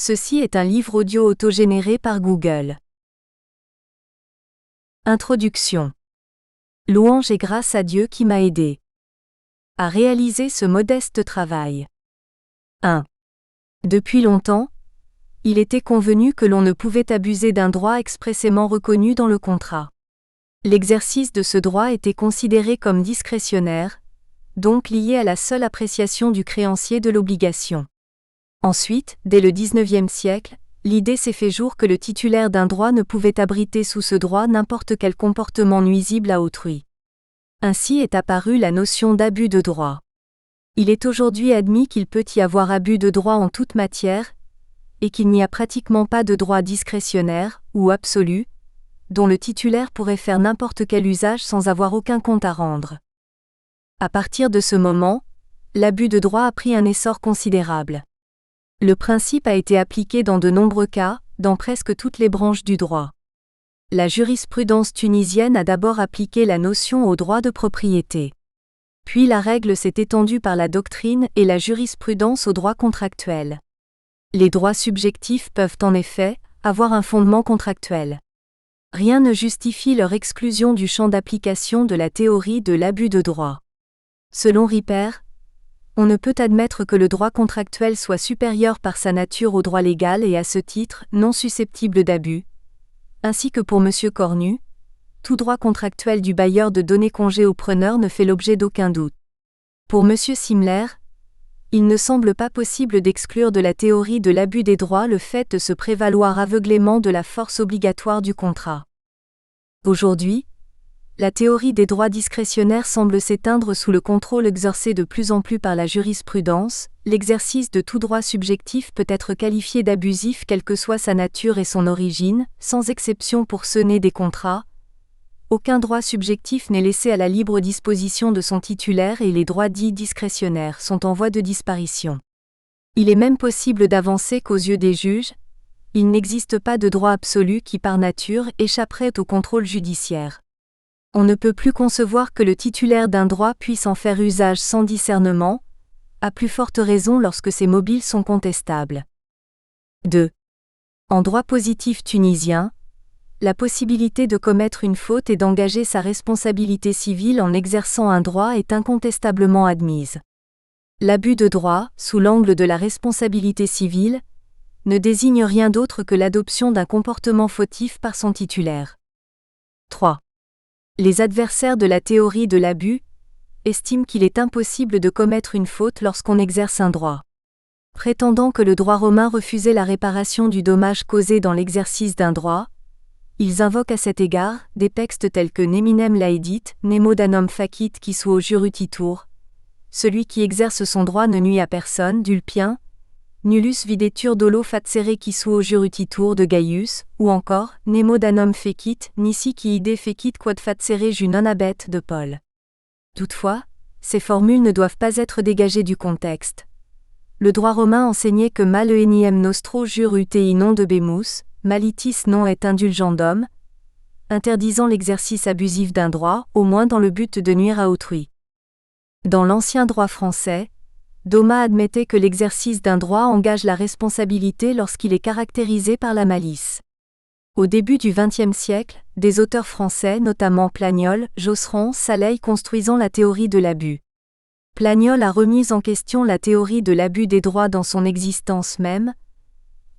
Ceci est un livre audio autogénéré par Google. Introduction. Louange et grâce à Dieu qui m'a aidé à réaliser ce modeste travail. 1. Depuis longtemps, il était convenu que l'on ne pouvait abuser d'un droit expressément reconnu dans le contrat. L'exercice de ce droit était considéré comme discrétionnaire, donc lié à la seule appréciation du créancier de l'obligation. Ensuite, dès le XIXe siècle, l'idée s'est fait jour que le titulaire d'un droit ne pouvait abriter sous ce droit n'importe quel comportement nuisible à autrui. Ainsi est apparue la notion d'abus de droit. Il est aujourd'hui admis qu'il peut y avoir abus de droit en toute matière, et qu'il n'y a pratiquement pas de droit discrétionnaire, ou absolu, dont le titulaire pourrait faire n'importe quel usage sans avoir aucun compte à rendre. À partir de ce moment, l'abus de droit a pris un essor considérable. Le principe a été appliqué dans de nombreux cas, dans presque toutes les branches du droit. La jurisprudence tunisienne a d'abord appliqué la notion au droit de propriété. Puis la règle s'est étendue par la doctrine et la jurisprudence au droit contractuel. Les droits subjectifs peuvent en effet avoir un fondement contractuel. Rien ne justifie leur exclusion du champ d'application de la théorie de l'abus de droit. Selon Ripper, on ne peut admettre que le droit contractuel soit supérieur par sa nature au droit légal et à ce titre non susceptible d'abus. Ainsi que pour M. Cornu, tout droit contractuel du bailleur de donner congé au preneur ne fait l'objet d'aucun doute. Pour M. Simler, il ne semble pas possible d'exclure de la théorie de l'abus des droits le fait de se prévaloir aveuglément de la force obligatoire du contrat. Aujourd'hui, la théorie des droits discrétionnaires semble s'éteindre sous le contrôle exercé de plus en plus par la jurisprudence. L'exercice de tout droit subjectif peut être qualifié d'abusif quelle que soit sa nature et son origine, sans exception pour ceux nés des contrats. Aucun droit subjectif n'est laissé à la libre disposition de son titulaire et les droits dits discrétionnaires sont en voie de disparition. Il est même possible d'avancer qu'aux yeux des juges, il n'existe pas de droit absolu qui par nature échapperait au contrôle judiciaire. On ne peut plus concevoir que le titulaire d'un droit puisse en faire usage sans discernement, à plus forte raison lorsque ces mobiles sont contestables. 2. En droit positif tunisien, la possibilité de commettre une faute et d'engager sa responsabilité civile en exerçant un droit est incontestablement admise. L'abus de droit, sous l'angle de la responsabilité civile, ne désigne rien d'autre que l'adoption d'un comportement fautif par son titulaire. 3. Les adversaires de la théorie de l'abus estiment qu'il est impossible de commettre une faute lorsqu'on exerce un droit. Prétendant que le droit romain refusait la réparation du dommage causé dans l'exercice d'un droit, ils invoquent à cet égard des textes tels que Neminem laedit, nemo danum facit qui suo jurutitur, celui qui exerce son droit ne nuit à personne, d'Ulpien, nullus videtur dolo facere qui suo jurutitur de Gaius, ou encore nemo danum fecit, nisi qui ide fecit quod facere ju non habet de Paul. Toutefois, ces formules ne doivent pas être dégagées du contexte. Le droit romain enseignait que male eniem nostro jur utei non de bemus, malitis non est indulgendum, interdisant l'exercice abusif d'un droit, au moins dans le but de nuire à autrui. Dans l'ancien droit français, Doma admettait que l'exercice d'un droit engage la responsabilité lorsqu'il est caractérisé par la malice. Au début du XXe siècle, des auteurs français, notamment Plagniol, Josserand, Saleil construisant la théorie de l'abus. Plagniol a remis en question la théorie de l'abus des droits dans son existence même,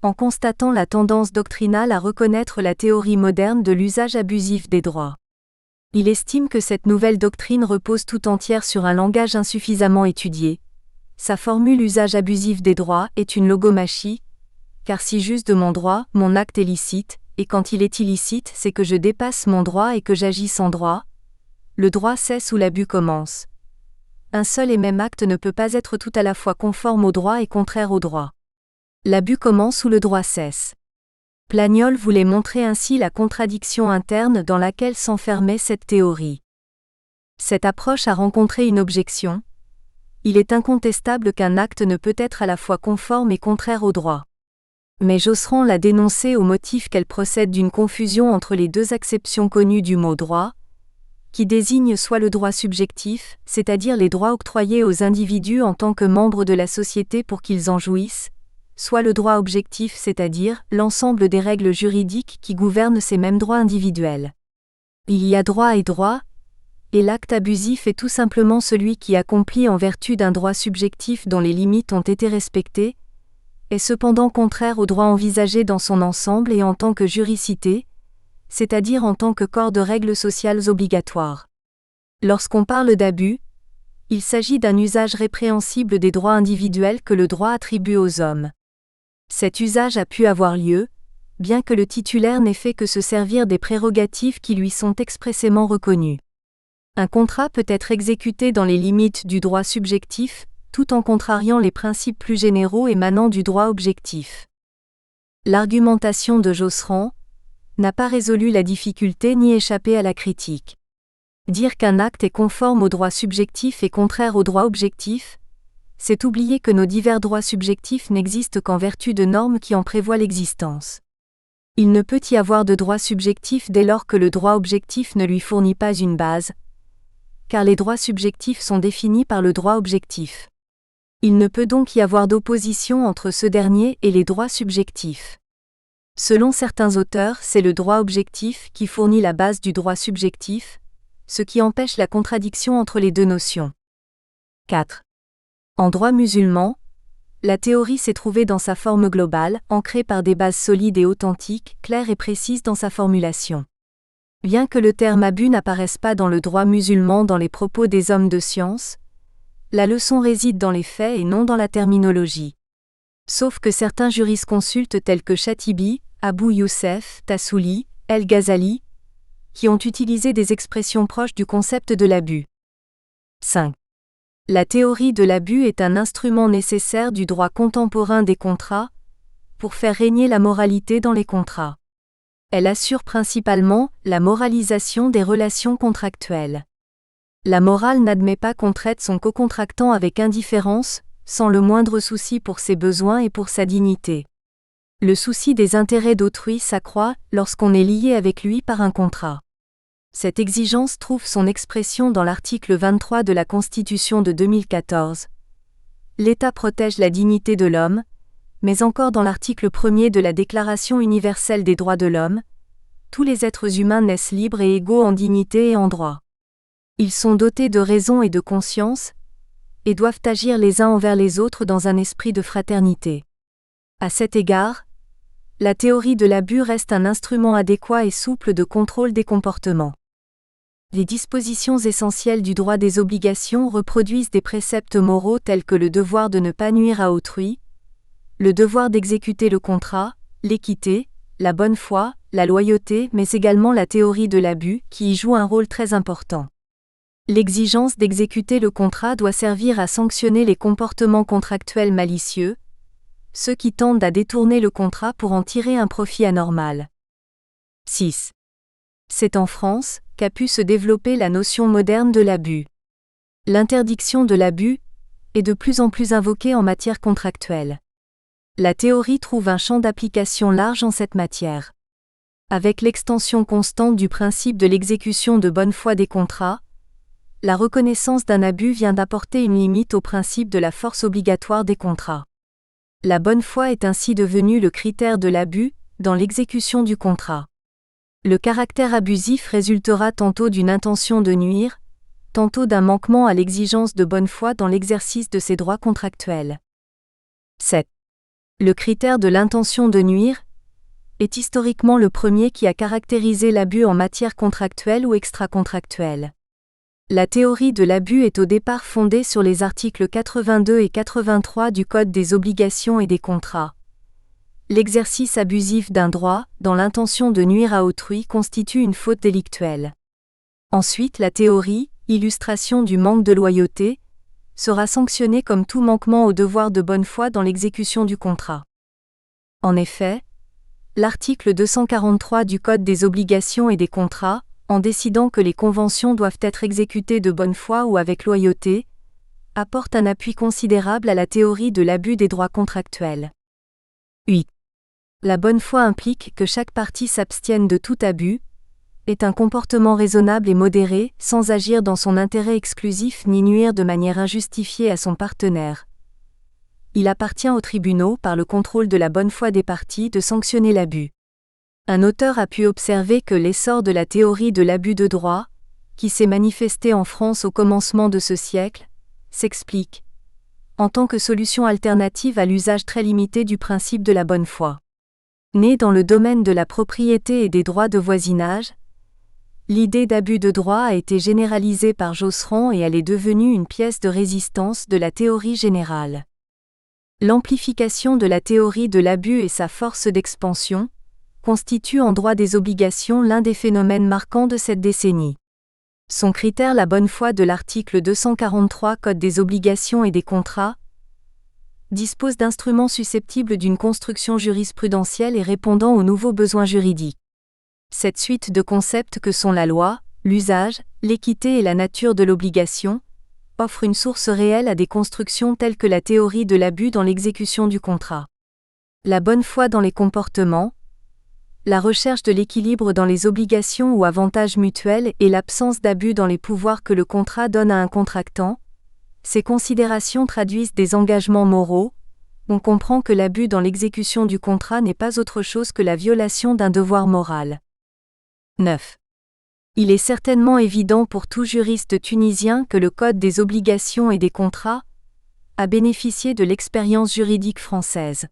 en constatant la tendance doctrinale à reconnaître la théorie moderne de l'usage abusif des droits. Il estime que cette nouvelle doctrine repose tout entière sur un langage insuffisamment étudié. Sa formule usage abusif des droits est une logomachie, car si j'use de mon droit, mon acte est licite, et quand il est illicite, c'est que je dépasse mon droit et que j'agis sans droit. Le droit cesse où l'abus commence. Un seul et même acte ne peut pas être tout à la fois conforme au droit et contraire au droit. L'abus commence où le droit cesse. Plagniol voulait montrer ainsi la contradiction interne dans laquelle s'enfermait cette théorie. Cette approche a rencontré une objection. Il est incontestable qu'un acte ne peut être à la fois conforme et contraire au droit. Mais Josserand l'a dénoncé au motif qu'elle procède d'une confusion entre les deux acceptions connues du mot droit, qui désigne soit le droit subjectif, c'est-à-dire les droits octroyés aux individus en tant que membres de la société pour qu'ils en jouissent, soit le droit objectif, c'est-à-dire l'ensemble des règles juridiques qui gouvernent ces mêmes droits individuels. Il y a droit et droit, et l'acte abusif est tout simplement celui qui accomplit en vertu d'un droit subjectif dont les limites ont été respectées, est cependant contraire au droit envisagé dans son ensemble et en tant que juricité, c'est-à-dire en tant que corps de règles sociales obligatoires. Lorsqu'on parle d'abus, il s'agit d'un usage répréhensible des droits individuels que le droit attribue aux hommes. Cet usage a pu avoir lieu, bien que le titulaire n'ait fait que se servir des prérogatives qui lui sont expressément reconnues. Un contrat peut être exécuté dans les limites du droit subjectif, tout en contrariant les principes plus généraux émanant du droit objectif. L'argumentation de Josserand n'a pas résolu la difficulté ni échappé à la critique. Dire qu'un acte est conforme au droit subjectif et contraire au droit objectif, c'est oublier que nos divers droits subjectifs n'existent qu'en vertu de normes qui en prévoient l'existence. Il ne peut y avoir de droit subjectif dès lors que le droit objectif ne lui fournit pas une base, car les droits subjectifs sont définis par le droit objectif. Il ne peut donc y avoir d'opposition entre ce dernier et les droits subjectifs. Selon certains auteurs, c'est le droit objectif qui fournit la base du droit subjectif, ce qui empêche la contradiction entre les deux notions. 4. En droit musulman, la théorie s'est trouvée dans sa forme globale, ancrée par des bases solides et authentiques, claires et précises dans sa formulation. Bien que le terme abus n'apparaisse pas dans le droit musulman dans les propos des hommes de science, la leçon réside dans les faits et non dans la terminologie. Sauf que certains jurisconsultes tels que Chatibi, Abou Youssef, Tassouli, El-Ghazali, qui ont utilisé des expressions proches du concept de l'abus. 5. La théorie de l'abus est un instrument nécessaire du droit contemporain des contrats, pour faire régner la moralité dans les contrats. Elle assure principalement la moralisation des relations contractuelles. La morale n'admet pas qu'on traite son cocontractant avec indifférence, sans le moindre souci pour ses besoins et pour sa dignité. Le souci des intérêts d'autrui s'accroît lorsqu'on est lié avec lui par un contrat. Cette exigence trouve son expression dans l'article 23 de la Constitution de 2014. L'État protège la dignité de l'homme, mais encore dans l'article 1er de la Déclaration universelle des droits de l'homme, tous les êtres humains naissent libres et égaux en dignité et en droit. Ils sont dotés de raison et de conscience, et doivent agir les uns envers les autres dans un esprit de fraternité. À cet égard, la théorie de l'abus reste un instrument adéquat et souple de contrôle des comportements. Les dispositions essentielles du droit des obligations reproduisent des préceptes moraux tels que le devoir de ne pas nuire à autrui, le devoir d'exécuter le contrat, l'équité, la bonne foi, la loyauté, mais également la théorie de l'abus, qui y joue un rôle très important. L'exigence d'exécuter le contrat doit servir à sanctionner les comportements contractuels malicieux, ceux qui tendent à détourner le contrat pour en tirer un profit anormal. 6. C'est en France qu'a pu se développer la notion moderne de l'abus. L'interdiction de l'abus est de plus en plus invoquée en matière contractuelle. La théorie trouve un champ d'application large en cette matière. Avec l'extension constante du principe de l'exécution de bonne foi des contrats, la reconnaissance d'un abus vient d'apporter une limite au principe de la force obligatoire des contrats. La bonne foi est ainsi devenue le critère de l'abus dans l'exécution du contrat. Le caractère abusif résultera tantôt d'une intention de nuire, tantôt d'un manquement à l'exigence de bonne foi dans l'exercice de ses droits contractuels. 7. Le critère de l'intention de nuire est historiquement le premier qui a caractérisé l'abus en matière contractuelle ou extra-contractuelle. La théorie de l'abus est au départ fondée sur les articles 82 et 83 du Code des obligations et des contrats. L'exercice abusif d'un droit, dans l'intention de nuire à autrui, constitue une faute délictuelle. Ensuite, la théorie, illustration du manque de loyauté, sera sanctionnée comme tout manquement au devoir de bonne foi dans l'exécution du contrat. En effet, l'article 243 du Code des obligations et des contrats, en décidant que les conventions doivent être exécutées de bonne foi ou avec loyauté, apporte un appui considérable à la théorie de l'abus des droits contractuels. 8. La bonne foi implique que chaque partie s'abstienne de tout abus, est un comportement raisonnable et modéré, sans agir dans son intérêt exclusif ni nuire de manière injustifiée à son partenaire. il appartient aux tribunaux, par le contrôle de la bonne foi des parties, de sanctionner l'abus. Un auteur a pu observer que l'essor de la théorie de l'abus de droit, qui s'est manifesté en France au commencement de ce siècle, s'explique en tant que solution alternative à l'usage très limité du principe de la bonne foi. Née dans le domaine de la propriété et des droits de voisinage, l'idée d'abus de droit a été généralisée par Josserand et elle est devenue une pièce de résistance de la théorie générale. L'amplification de la théorie de l'abus et sa force d'expansion constituent en droit des obligations l'un des phénomènes marquants de cette décennie. Son critère, la bonne foi de l'article 243 Code des obligations et des contrats, dispose d'instruments susceptibles d'une construction jurisprudentielle et répondant aux nouveaux besoins juridiques. Cette suite de concepts que sont la loi, l'usage, l'équité et la nature de l'obligation, offre une source réelle à des constructions telles que la théorie de l'abus dans l'exécution du contrat. La bonne foi dans les comportements, la recherche de l'équilibre dans les obligations ou avantages mutuels et l'absence d'abus dans les pouvoirs que le contrat donne à un contractant, ces considérations traduisent des engagements moraux. On comprend que l'abus dans l'exécution du contrat n'est pas autre chose que la violation d'un devoir moral. 9. Il est certainement évident pour tout juriste tunisien que le Code des obligations et des contrats a bénéficié de l'expérience juridique française.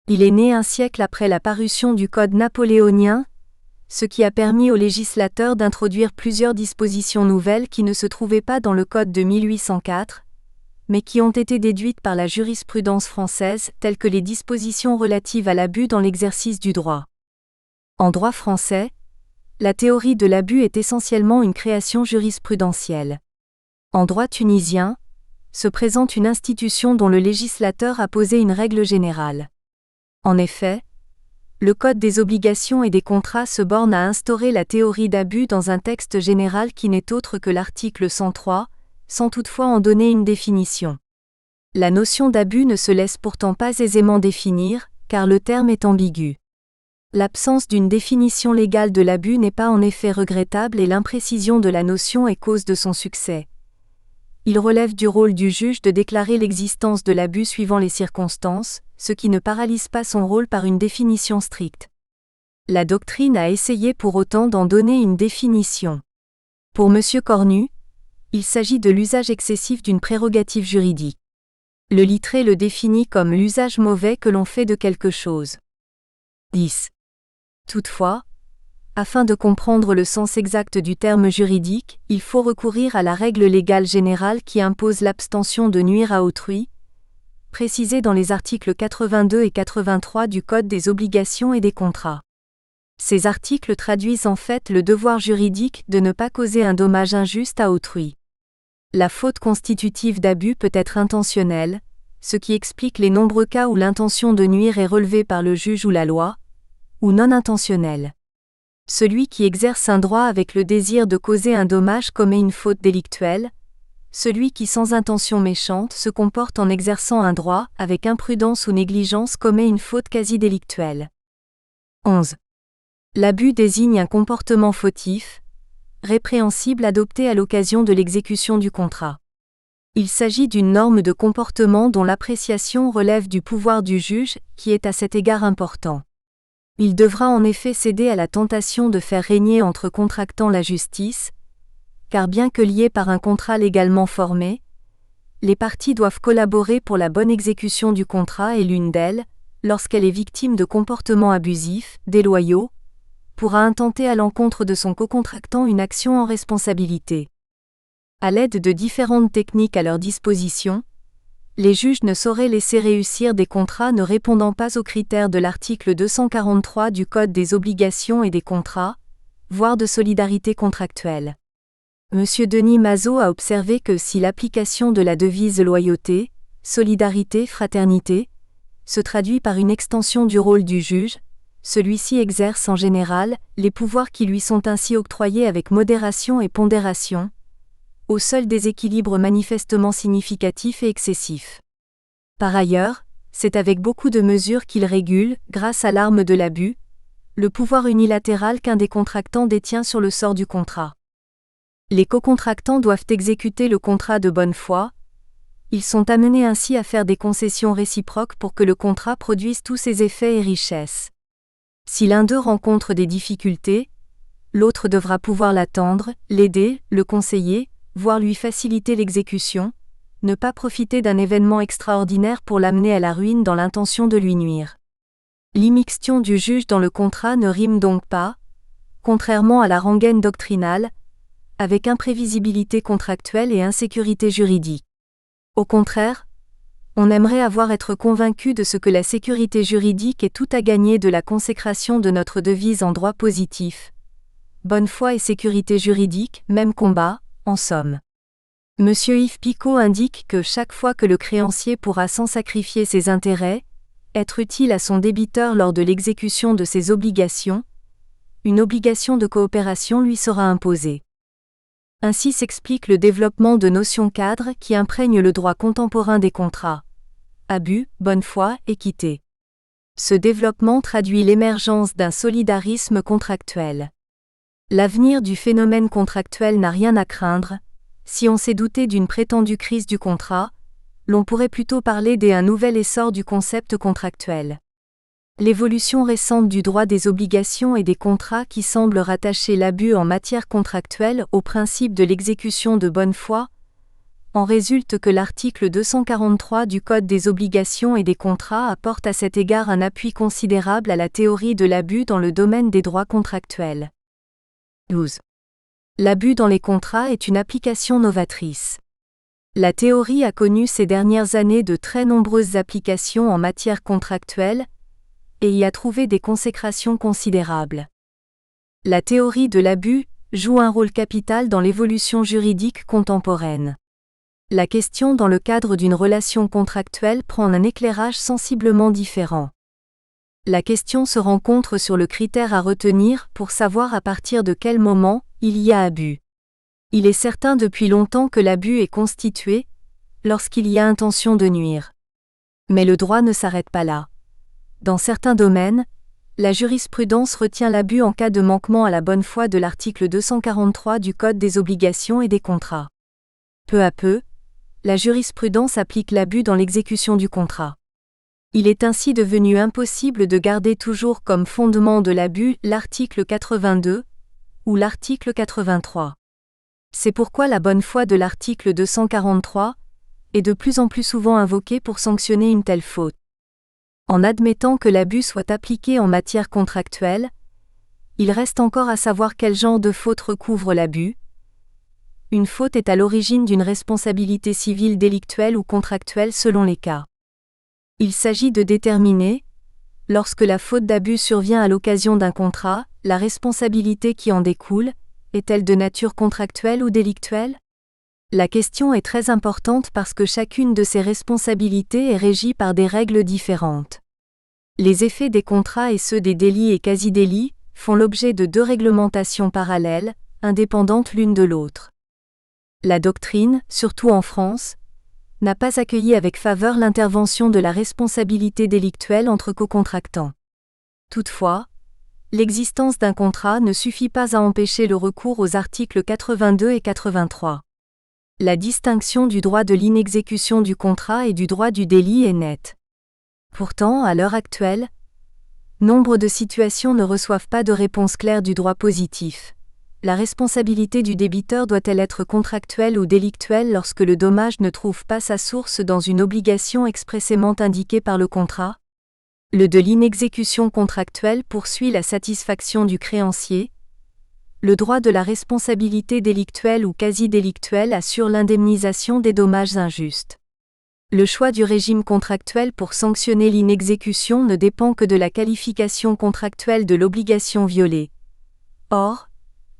Il est né un siècle après la parution du Code napoléonien, ce qui a permis aux législateurs d'introduire plusieurs dispositions nouvelles qui ne se trouvaient pas dans le Code de 1804, mais qui ont été déduites par la jurisprudence française, telles que les dispositions relatives à l'abus dans l'exercice du droit. En droit français, la théorie de l'abus est essentiellement une création jurisprudentielle. En droit tunisien, se présente une institution dont le législateur a posé une règle générale. En effet, le Code des obligations et des contrats se borne à instaurer la théorie d'abus dans un texte général qui n'est autre que l'article 103, sans toutefois en donner une définition. La notion d'abus ne se laisse pourtant pas aisément définir, car le terme est ambigu. L'absence d'une définition légale de l'abus n'est pas en effet regrettable et l'imprécision de la notion est cause de son succès. Il relève du rôle du juge de déclarer l'existence de l'abus suivant les circonstances, ce qui ne paralyse pas son rôle par une définition stricte. La doctrine a essayé pour autant d'en donner une définition. Pour M. Cornu, il s'agit de l'usage excessif d'une prérogative juridique. Le littré le définit comme l'usage mauvais que l'on fait de quelque chose. 10. Toutefois, afin de comprendre le sens exact du terme juridique, il faut recourir à la règle légale générale qui impose l'abstention de nuire à autrui, précisée dans les articles 82 et 83 du Code des obligations et des contrats. Ces articles traduisent en fait le devoir juridique de ne pas causer un dommage injuste à autrui. La faute constitutive d'abus peut être intentionnelle, ce qui explique les nombreux cas où l'intention de nuire est relevée par le juge ou la loi, ou non intentionnelle. Celui qui exerce un droit avec le désir de causer un dommage commet une faute délictuelle. Celui qui sans intention méchante se comporte en exerçant un droit avec imprudence ou négligence commet une faute quasi délictuelle. 11. L'abus désigne un comportement fautif, répréhensible adopté à l'occasion de l'exécution du contrat. Il s'agit d'une norme de comportement dont l'appréciation relève du pouvoir du juge, qui est à cet égard important. Il devra en effet céder à la tentation de faire régner entre contractants la justice, car bien que liés par un contrat légalement formé, les parties doivent collaborer pour la bonne exécution du contrat et l'une d'elles, lorsqu'elle est victime de comportements abusifs, déloyaux, pourra intenter à l'encontre de son cocontractant une action en responsabilité. À l'aide de différentes techniques à leur disposition, les juges ne sauraient laisser réussir des contrats ne répondant pas aux critères de l'article 243 du Code des obligations et des contrats, voire de solidarité contractuelle. M. Denis Mazot a observé que si l'application de la devise loyauté, solidarité, fraternité se traduit par une extension du rôle du juge, celui-ci exerce en général les pouvoirs qui lui sont ainsi octroyés avec modération et pondération, au seul déséquilibre manifestement significatif et excessif. Par ailleurs, c'est avec beaucoup de mesures qu'il régule, grâce à l'arme de l'abus, le pouvoir unilatéral qu'un des contractants détient sur le sort du contrat. Les cocontractants doivent exécuter le contrat de bonne foi, ils sont amenés ainsi à faire des concessions réciproques pour que le contrat produise tous ses effets et richesses. Si l'un d'eux rencontre des difficultés, l'autre devra pouvoir l'attendre, l'aider, le conseiller, voire lui faciliter l'exécution, ne pas profiter d'un événement extraordinaire pour l'amener à la ruine dans l'intention de lui nuire. L'immixtion du juge dans le contrat ne rime donc pas, contrairement à la rengaine doctrinale, avec imprévisibilité contractuelle et insécurité juridique. Au contraire, on aimerait être convaincu de ce que la sécurité juridique est tout à gagner de la consécration de notre devise en droit positif. Bonne foi et sécurité juridique, même combat, en somme. Monsieur Yves Picot indique que chaque fois que le créancier pourra sans sacrifier ses intérêts, être utile à son débiteur lors de l'exécution de ses obligations, une obligation de coopération lui sera imposée. Ainsi s'explique le développement de notions cadres qui imprègnent le droit contemporain des contrats. Abus, bonne foi, équité. Ce développement traduit l'émergence d'un solidarisme contractuel. L'avenir du phénomène contractuel n'a rien à craindre. Si on s'est douté d'une prétendue crise du contrat, l'on pourrait plutôt parler d'un nouvel essor du concept contractuel. L'évolution récente du droit des obligations et des contrats qui semble rattacher l'abus en matière contractuelle au principe de l'exécution de bonne foi, en résulte que l'article 243 du Code des obligations et des contrats apporte à cet égard un appui considérable à la théorie de l'abus dans le domaine des droits contractuels. 12. L'abus dans les contrats est une application novatrice. La théorie a connu ces dernières années de très nombreuses applications en matière contractuelle, et y a trouvé des consécrations considérables. La théorie de l'abus joue un rôle capital dans l'évolution juridique contemporaine. La question dans le cadre d'une relation contractuelle prend un éclairage sensiblement différent. La question se rencontre sur le critère à retenir pour savoir à partir de quel moment il y a abus. Il est certain depuis longtemps que l'abus est constitué lorsqu'il y a intention de nuire. Mais le droit ne s'arrête pas là. Dans certains domaines, la jurisprudence retient l'abus en cas de manquement à la bonne foi de l'article 243 du Code des obligations et des contrats. Peu à peu, la jurisprudence applique l'abus dans l'exécution du contrat. Il est ainsi devenu impossible de garder toujours comme fondement de l'abus l'article 82 ou l'article 83. C'est pourquoi la bonne foi de l'article 243 est de plus en plus souvent invoquée pour sanctionner une telle faute. En admettant que l'abus soit appliqué en matière contractuelle, il reste encore à savoir quel genre de faute recouvre l'abus. Une faute est à l'origine d'une responsabilité civile délictuelle ou contractuelle selon les cas. Il s'agit de déterminer, lorsque la faute d'abus survient à l'occasion d'un contrat, la responsabilité qui en découle, est-elle de nature contractuelle ou délictuelle ? La question est très importante parce que chacune de ces responsabilités est régie par des règles différentes. Les effets des contrats et ceux des délits et quasi-délits font l'objet de deux réglementations parallèles, indépendantes l'une de l'autre. La doctrine, surtout en France, n'a pas accueilli avec faveur l'intervention de la responsabilité délictuelle entre cocontractants. Toutefois, l'existence d'un contrat ne suffit pas à empêcher le recours aux articles 82 et 83. La distinction du droit de l'inexécution du contrat et du droit du délit est nette. Pourtant, à l'heure actuelle, nombre de situations ne reçoivent pas de réponse claire du droit positif. La responsabilité du débiteur doit-elle être contractuelle ou délictuelle lorsque le dommage ne trouve pas sa source dans une obligation expressément indiquée par le contrat ? Le de l'inexécution contractuelle poursuit la satisfaction du créancier. Le droit de la responsabilité délictuelle ou quasi-délictuelle assure l'indemnisation des dommages injustes. Le choix du régime contractuel pour sanctionner l'inexécution ne dépend que de la qualification contractuelle de l'obligation violée. Or,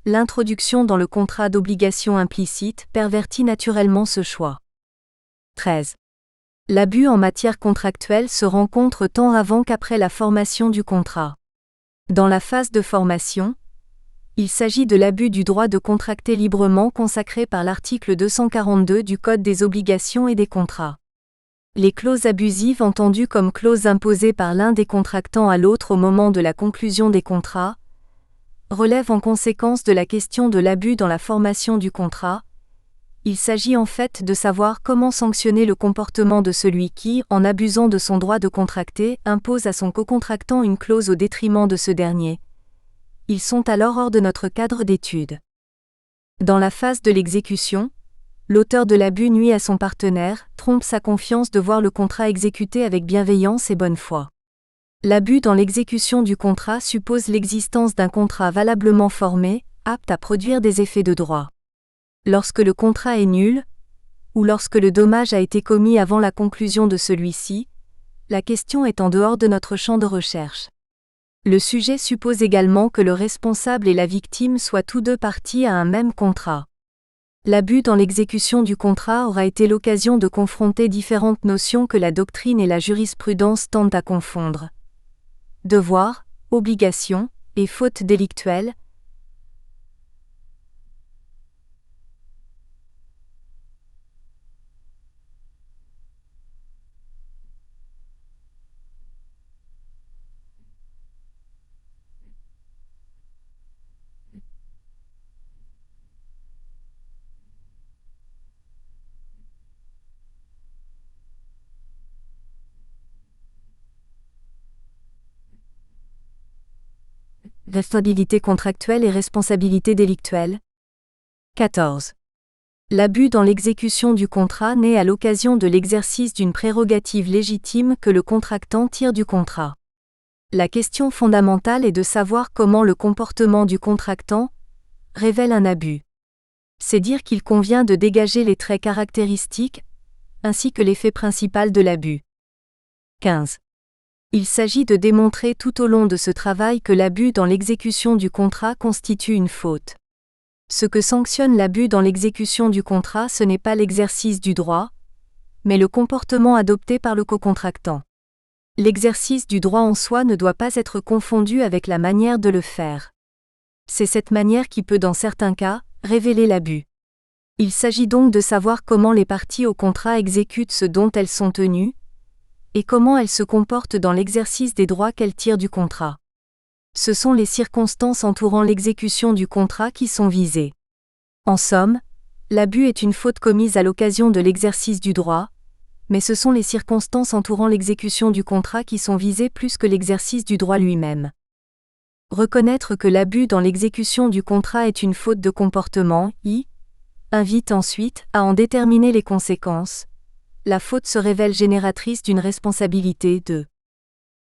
l'introduction dans le contrat d'obligation implicite pervertit naturellement ce choix. 13. L'abus en matière contractuelle se rencontre tant avant qu'après la formation du contrat. Dans la phase de formation, il s'agit de l'abus du droit de contracter librement consacré par l'article 242 du Code des obligations et des contrats. Les clauses abusives entendues comme clauses imposées par l'un des contractants à l'autre au moment de la conclusion des contrats relèvent en conséquence de la question de l'abus dans la formation du contrat. Il s'agit en fait de savoir comment sanctionner le comportement de celui qui, en abusant de son droit de contracter, impose à son cocontractant une clause au détriment de ce dernier. Ils sont alors hors de notre cadre d'étude. Dans la phase de l'exécution, l'auteur de l'abus nuit à son partenaire, trompe sa confiance de voir le contrat exécuté avec bienveillance et bonne foi. L'abus dans l'exécution du contrat suppose l'existence d'un contrat valablement formé, apte à produire des effets de droit. Lorsque le contrat est nul, ou lorsque le dommage a été commis avant la conclusion de celui-ci, la question est en dehors de notre champ de recherche. Le sujet suppose également que le responsable et la victime soient tous deux parties à un même contrat. L'abus dans l'exécution du contrat aura été l'occasion de confronter différentes notions que la doctrine et la jurisprudence tentent à confondre. Devoir, obligation, et faute délictuelle. Responsabilité contractuelle et responsabilité délictuelle. 14. L'abus dans l'exécution du contrat naît à l'occasion de l'exercice d'une prérogative légitime que le contractant tire du contrat. La question fondamentale est de savoir comment le comportement du contractant révèle un abus. C'est dire qu'il convient de dégager les traits caractéristiques, ainsi que l'effet principal de l'abus. 15. Il s'agit de démontrer tout au long de ce travail que l'abus dans l'exécution du contrat constitue une faute. Ce que sanctionne l'abus dans l'exécution du contrat, ce n'est pas l'exercice du droit, mais le comportement adopté par le cocontractant. L'exercice du droit en soi ne doit pas être confondu avec la manière de le faire. C'est cette manière qui peut dans certains cas révéler l'abus. Il s'agit donc de savoir comment les parties au contrat exécutent ce dont elles sont tenues, et comment elles se comportent dans l'exercice des droits qu'elles tirent du contrat. Ce sont les circonstances entourant l'exécution du contrat qui sont visées. En somme, l'abus est une faute commise à l'occasion de l'exercice du droit, mais ce sont les circonstances entourant l'exécution du contrat qui sont visées plus que l'exercice du droit lui-même. Reconnaître que l'abus dans l'exécution du contrat est une faute de comportement, invite ensuite à en déterminer les conséquences. La faute se révèle génératrice d'une responsabilité de.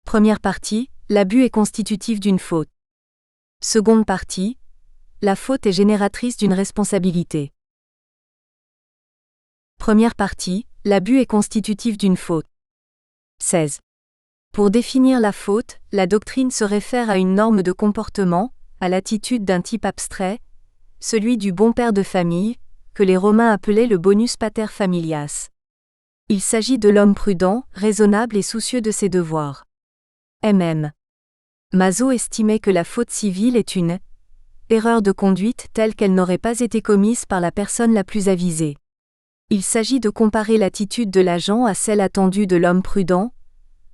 Première partie, l'abus est constitutif d'une faute. Seconde partie, la faute est génératrice d'une responsabilité. Première partie, l'abus est constitutif d'une faute. 16. Pour définir la faute, la doctrine se réfère à une norme de comportement, à l'attitude d'un type abstrait, celui du bon père de famille, que les Romains appelaient le bonus pater familias. Il s'agit de l'homme prudent, raisonnable et soucieux de ses devoirs. M.M. Mazo estimait que la faute civile est une erreur de conduite telle qu'elle n'aurait pas été commise par la personne la plus avisée. Il s'agit de comparer l'attitude de l'agent à celle attendue de l'homme prudent,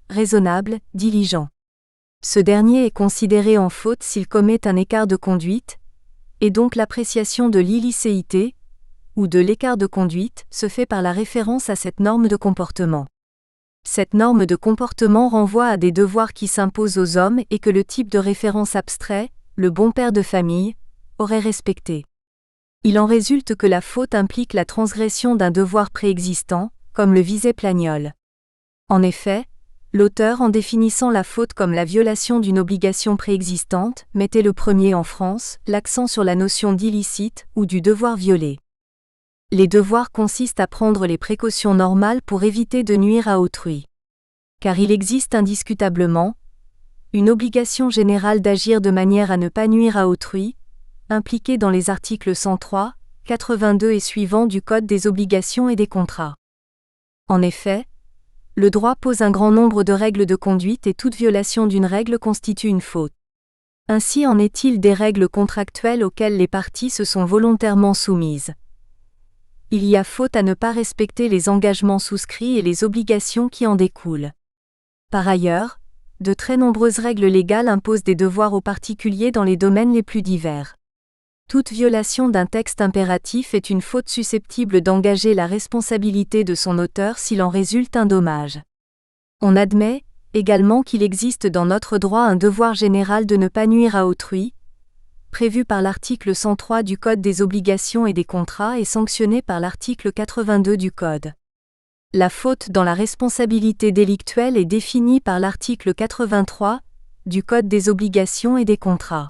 raisonnable, diligent. Ce dernier est considéré en faute s'il commet un écart de conduite, et donc l'appréciation de l'illicéité, ou de l'écart de conduite, se fait par la référence à cette norme de comportement. Cette norme de comportement renvoie à des devoirs qui s'imposent aux hommes et que le type de référence abstrait, le bon père de famille, aurait respecté. Il en résulte que la faute implique la transgression d'un devoir préexistant, comme le visait Plagnol. En effet, l'auteur, en définissant la faute comme la violation d'une obligation préexistante, mettait le premier en France, l'accent sur la notion d'illicite ou du devoir violé. Les devoirs consistent à prendre les précautions normales pour éviter de nuire à autrui. Car il existe indiscutablement une obligation générale d'agir de manière à ne pas nuire à autrui, impliquée dans les articles 103, 82 et suivants du Code des obligations et des contrats. En effet, le droit pose un grand nombre de règles de conduite et toute violation d'une règle constitue une faute. Ainsi en est-il des règles contractuelles auxquelles les parties se sont volontairement soumises. Il y a faute à ne pas respecter les engagements souscrits et les obligations qui en découlent. Par ailleurs, de très nombreuses règles légales imposent des devoirs aux particuliers dans les domaines les plus divers. Toute violation d'un texte impératif est une faute susceptible d'engager la responsabilité de son auteur s'il en résulte un dommage. On admet, également, qu'il existe dans notre droit un devoir général de ne pas nuire à autrui, prévu par l'article 103 du Code des obligations et des contrats et sanctionné par l'article 82 du Code. La faute dans la responsabilité délictuelle est définie par l'article 83 du Code des obligations et des contrats.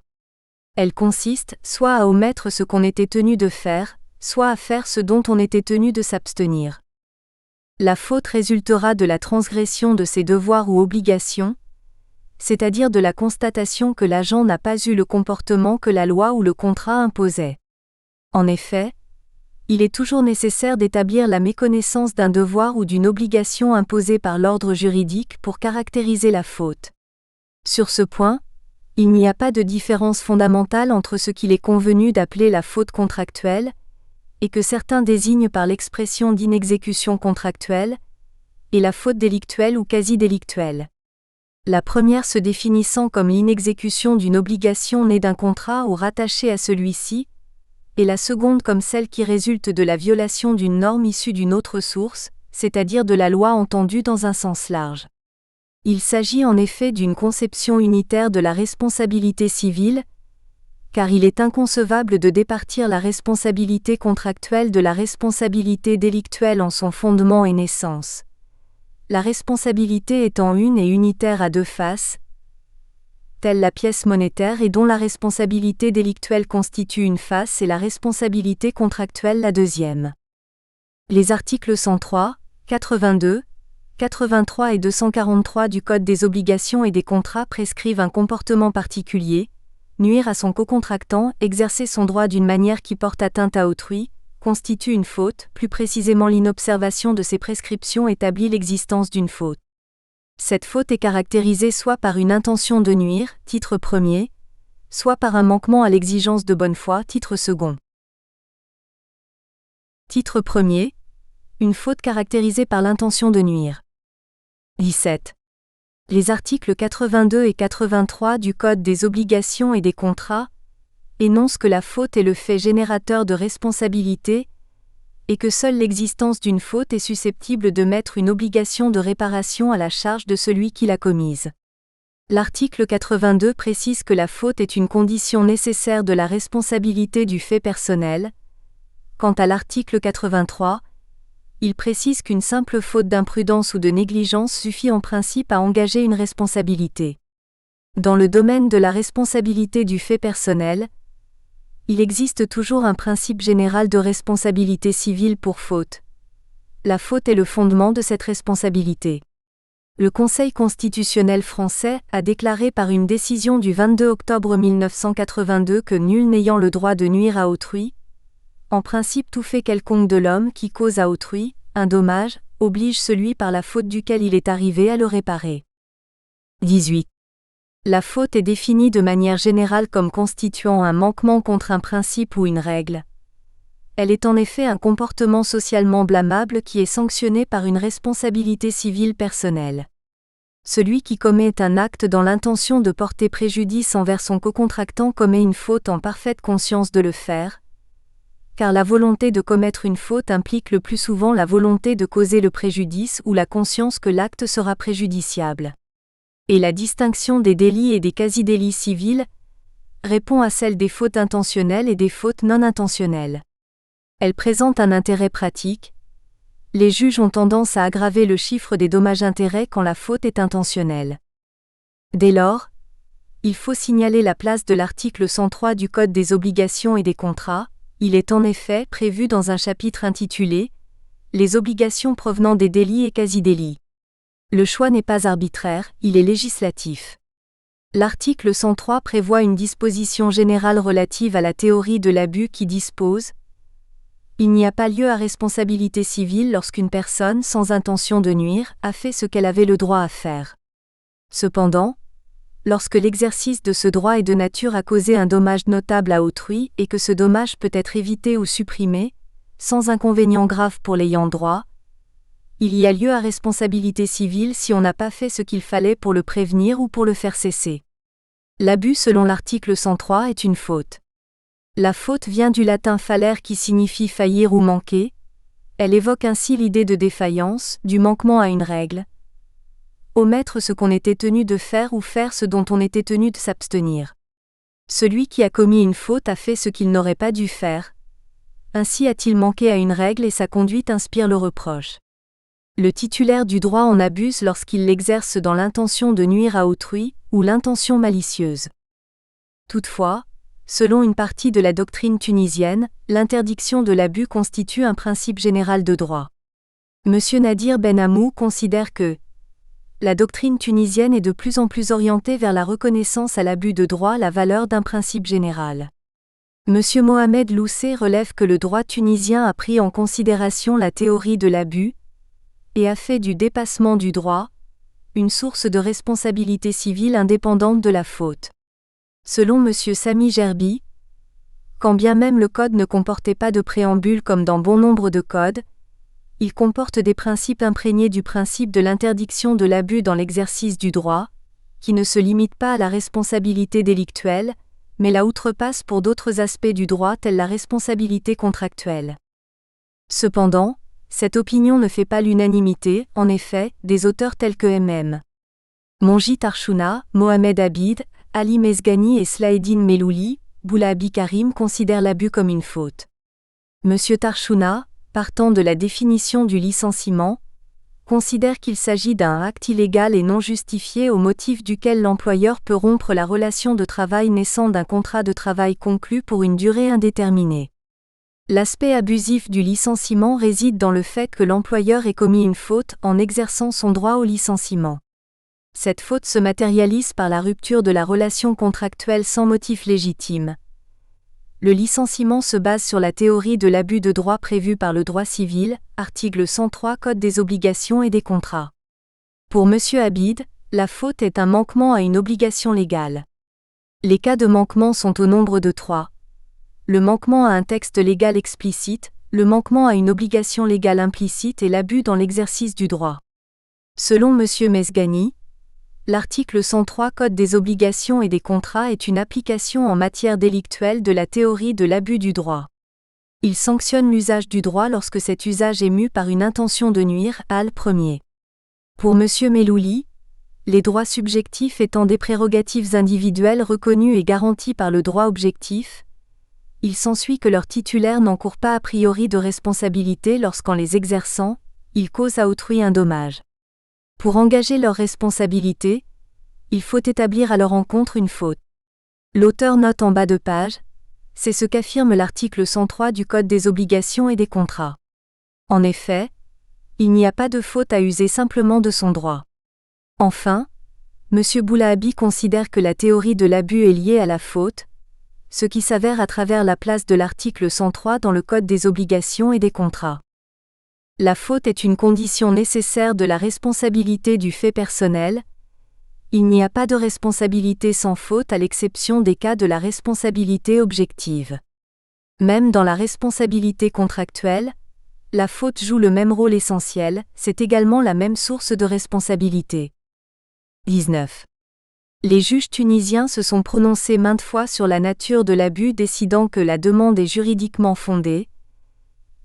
Elle consiste soit à omettre ce qu'on était tenu de faire, soit à faire ce dont on était tenu de s'abstenir. La faute résultera de la transgression de ses devoirs ou obligations, c'est-à-dire de la constatation que l'agent n'a pas eu le comportement que la loi ou le contrat imposait. En effet, il est toujours nécessaire d'établir la méconnaissance d'un devoir ou d'une obligation imposée par l'ordre juridique pour caractériser la faute. Sur ce point, il n'y a pas de différence fondamentale entre ce qu'il est convenu d'appeler la faute contractuelle, et que certains désignent par l'expression d'inexécution contractuelle, et la faute délictuelle ou quasi-délictuelle. La première se définissant comme l'inexécution d'une obligation née d'un contrat ou rattachée à celui-ci, et la seconde comme celle qui résulte de la violation d'une norme issue d'une autre source, c'est-à-dire de la loi entendue dans un sens large. Il s'agit en effet d'une conception unitaire de la responsabilité civile, car il est inconcevable de départir la responsabilité contractuelle de la responsabilité délictuelle en son fondement et naissance. La responsabilité étant une et unitaire à deux faces, telle la pièce monétaire et dont la responsabilité délictuelle constitue une face et la responsabilité contractuelle la deuxième. Les articles 103, 82, 83 et 243 du Code des obligations et des contrats prescrivent un comportement particulier, nuire à son cocontractant, exercer son droit d'une manière qui porte atteinte à autrui, constitue une faute, plus précisément l'inobservation de ces prescriptions établit l'existence d'une faute. Cette faute est caractérisée soit par une intention de nuire, titre premier, soit par un manquement à l'exigence de bonne foi, titre second. Titre premier. Une faute caractérisée par l'intention de nuire. 17. Les articles 82 et 83 du Code des obligations et des contrats énoncent que la faute est le fait générateur de responsabilité et que seule l'existence d'une faute est susceptible de mettre une obligation de réparation à la charge de celui qui l'a commise. L'article 82 précise que la faute est une condition nécessaire de la responsabilité du fait personnel. Quant à l'article 83, il précise qu'une simple faute d'imprudence ou de négligence suffit en principe à engager une responsabilité. Dans le domaine de la responsabilité du fait personnel, il existe toujours un principe général de responsabilité civile pour faute. La faute est le fondement de cette responsabilité. Le Conseil constitutionnel français a déclaré par une décision du 22 octobre 1982 que nul n'ayant le droit de nuire à autrui, en principe tout fait quelconque de l'homme qui cause à autrui un dommage, oblige celui par la faute duquel il est arrivé à le réparer. 18. La faute est définie de manière générale comme constituant un manquement contre un principe ou une règle. Elle est en effet un comportement socialement blâmable qui est sanctionné par une responsabilité civile personnelle. Celui qui commet un acte dans l'intention de porter préjudice envers son cocontractant commet une faute en parfaite conscience de le faire, car la volonté de commettre une faute implique le plus souvent la volonté de causer le préjudice ou la conscience que l'acte sera préjudiciable. Et la distinction des délits et des quasi-délits civils répond à celle des fautes intentionnelles et des fautes non intentionnelles. Elle présente un intérêt pratique. Les juges ont tendance à aggraver le chiffre des dommages-intérêts quand la faute est intentionnelle. Dès lors, il faut signaler la place de l'article 103 du Code des obligations et des contrats. Il est en effet prévu dans un chapitre intitulé « Les obligations provenant des délits et quasi-délits ». Le choix n'est pas arbitraire, il est législatif. L'article 103 prévoit une disposition générale relative à la théorie de l'abus qui dispose « Il n'y a pas lieu à responsabilité civile lorsqu'une personne, sans intention de nuire, a fait ce qu'elle avait le droit à faire. Cependant, lorsque l'exercice de ce droit est de nature à causer un dommage notable à autrui et que ce dommage peut être évité ou supprimé, sans inconvénient grave pour l'ayant droit, il y a lieu à responsabilité civile si on n'a pas fait ce qu'il fallait pour le prévenir ou pour le faire cesser. L'abus selon l'article 103 est une faute. La faute vient du latin fallere qui signifie faillir ou manquer. Elle évoque ainsi l'idée de défaillance, du manquement à une règle. Omettre ce qu'on était tenu de faire ou faire ce dont on était tenu de s'abstenir. Celui qui a commis une faute a fait ce qu'il n'aurait pas dû faire. Ainsi a-t-il manqué à une règle et sa conduite inspire le reproche. Le titulaire du droit en abuse lorsqu'il l'exerce dans l'intention de nuire à autrui, ou l'intention malicieuse. Toutefois, selon une partie de la doctrine tunisienne, l'interdiction de l'abus constitue un principe général de droit. M. Nadir Ben Amou considère que la doctrine tunisienne est de plus en plus orientée vers la reconnaissance à l'abus de droit la valeur d'un principe général. M. Mohamed Loussé relève que le droit tunisien a pris en considération la théorie de l'abus et a fait du dépassement du droit une source de responsabilité civile indépendante de la faute. Selon M. Sami Gerbi, quand bien même le code ne comportait pas de préambule comme dans bon nombre de codes, il comporte des principes imprégnés du principe de l'interdiction de l'abus dans l'exercice du droit, qui ne se limite pas à la responsabilité délictuelle, mais la outrepasse pour d'autres aspects du droit tels la responsabilité contractuelle. Cependant, cette opinion ne fait pas l'unanimité, en effet, des auteurs tels que M.M. Monji Tarchouna, Mohamed Abid, Ali Mezgani et Slaeddine Melouli, Boula Abi Karim considèrent l'abus comme une faute. M. Tarchouna, partant de la définition du licenciement, considère qu'il s'agit d'un acte illégal et non justifié au motif duquel l'employeur peut rompre la relation de travail naissant d'un contrat de travail conclu pour une durée indéterminée. L'aspect abusif du licenciement réside dans le fait que l'employeur ait commis une faute en exerçant son droit au licenciement. Cette faute se matérialise par la rupture de la relation contractuelle sans motif légitime. Le licenciement se base sur la théorie de l'abus de droit prévue par le droit civil, article 103 Code des obligations et des contrats. Pour M. Abid, la faute est un manquement à une obligation légale. Les cas de manquement sont au nombre de 3. Le manquement à un texte légal explicite, le manquement à une obligation légale implicite et l'abus dans l'exercice du droit. Selon M. Mezgani, l'article 103 Code des obligations et des contrats est une application en matière délictuelle de la théorie de l'abus du droit. Il sanctionne l'usage du droit lorsque cet usage est mu par une intention de nuire, al. 1er. Pour M. Melouli, les droits subjectifs étant des prérogatives individuelles reconnues et garanties par le droit objectif, il s'ensuit que leur titulaire n'encourt pas a priori de responsabilité lorsqu'en les exerçant, ils causent à autrui un dommage. Pour engager leur responsabilité, il faut établir à leur encontre une faute. L'auteur note en bas de page, c'est ce qu'affirme l'article 103 du Code des obligations et des contrats. En effet, il n'y a pas de faute à user simplement de son droit. Enfin, M. Boulahabi considère que la théorie de l'abus est liée à la faute, ce qui s'avère à travers la place de l'article 103 dans le Code des obligations et des contrats. La faute est une condition nécessaire de la responsabilité du fait personnel. Il n'y a pas de responsabilité sans faute à l'exception des cas de la responsabilité objective. Même dans la responsabilité contractuelle, la faute joue le même rôle essentiel, c'est également la même source de responsabilité. 19. Les juges tunisiens se sont prononcés maintes fois sur la nature de l'abus, décidant que la demande est juridiquement fondée,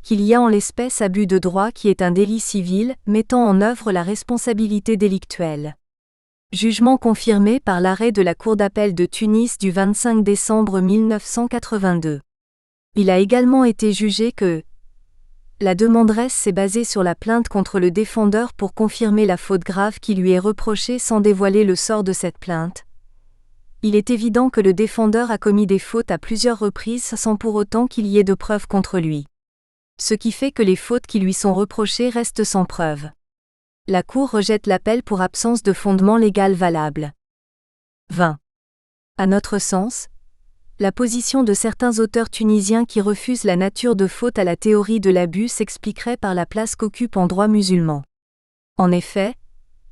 qu'il y a en l'espèce abus de droit qui est un délit civil mettant en œuvre la responsabilité délictuelle. Jugement confirmé par l'arrêt de la Cour d'appel de Tunis du 25 décembre 1982. Il a également été jugé que la demanderesse s'est basée sur la plainte contre le défendeur pour confirmer la faute grave qui lui est reprochée sans dévoiler le sort de cette plainte. Il est évident que le défendeur a commis des fautes à plusieurs reprises sans pour autant qu'il y ait de preuves contre lui. Ce qui fait que les fautes qui lui sont reprochées restent sans preuve. La Cour rejette l'appel pour absence de fondement légal valable. 20. À notre sens, la position de certains auteurs tunisiens qui refusent la nature de faute à la théorie de l'abus s'expliquerait par la place qu'occupe en droit musulman. En effet,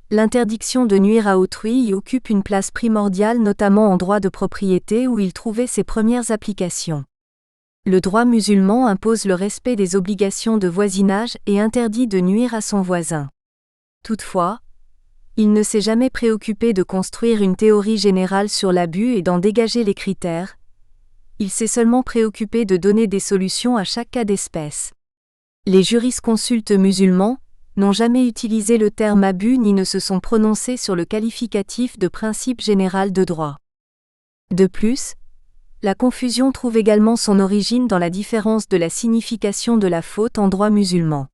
l'interdiction de nuire à autrui y occupe une place primordiale notamment en droit de propriété où il trouvait ses premières applications. Le droit musulman impose le respect des obligations de voisinage et interdit de nuire à son voisin. Toutefois, il ne s'est jamais préoccupé de construire une théorie générale sur l'abus et d'en dégager les critères. il s'est seulement préoccupé de donner des solutions à chaque cas d'espèce. Les jurisconsultes musulmans n'ont jamais utilisé le terme abus ni ne se sont prononcés sur le qualificatif de principe général de droit. De plus, la confusion trouve également son origine dans la différence de la signification de la faute en droit musulman.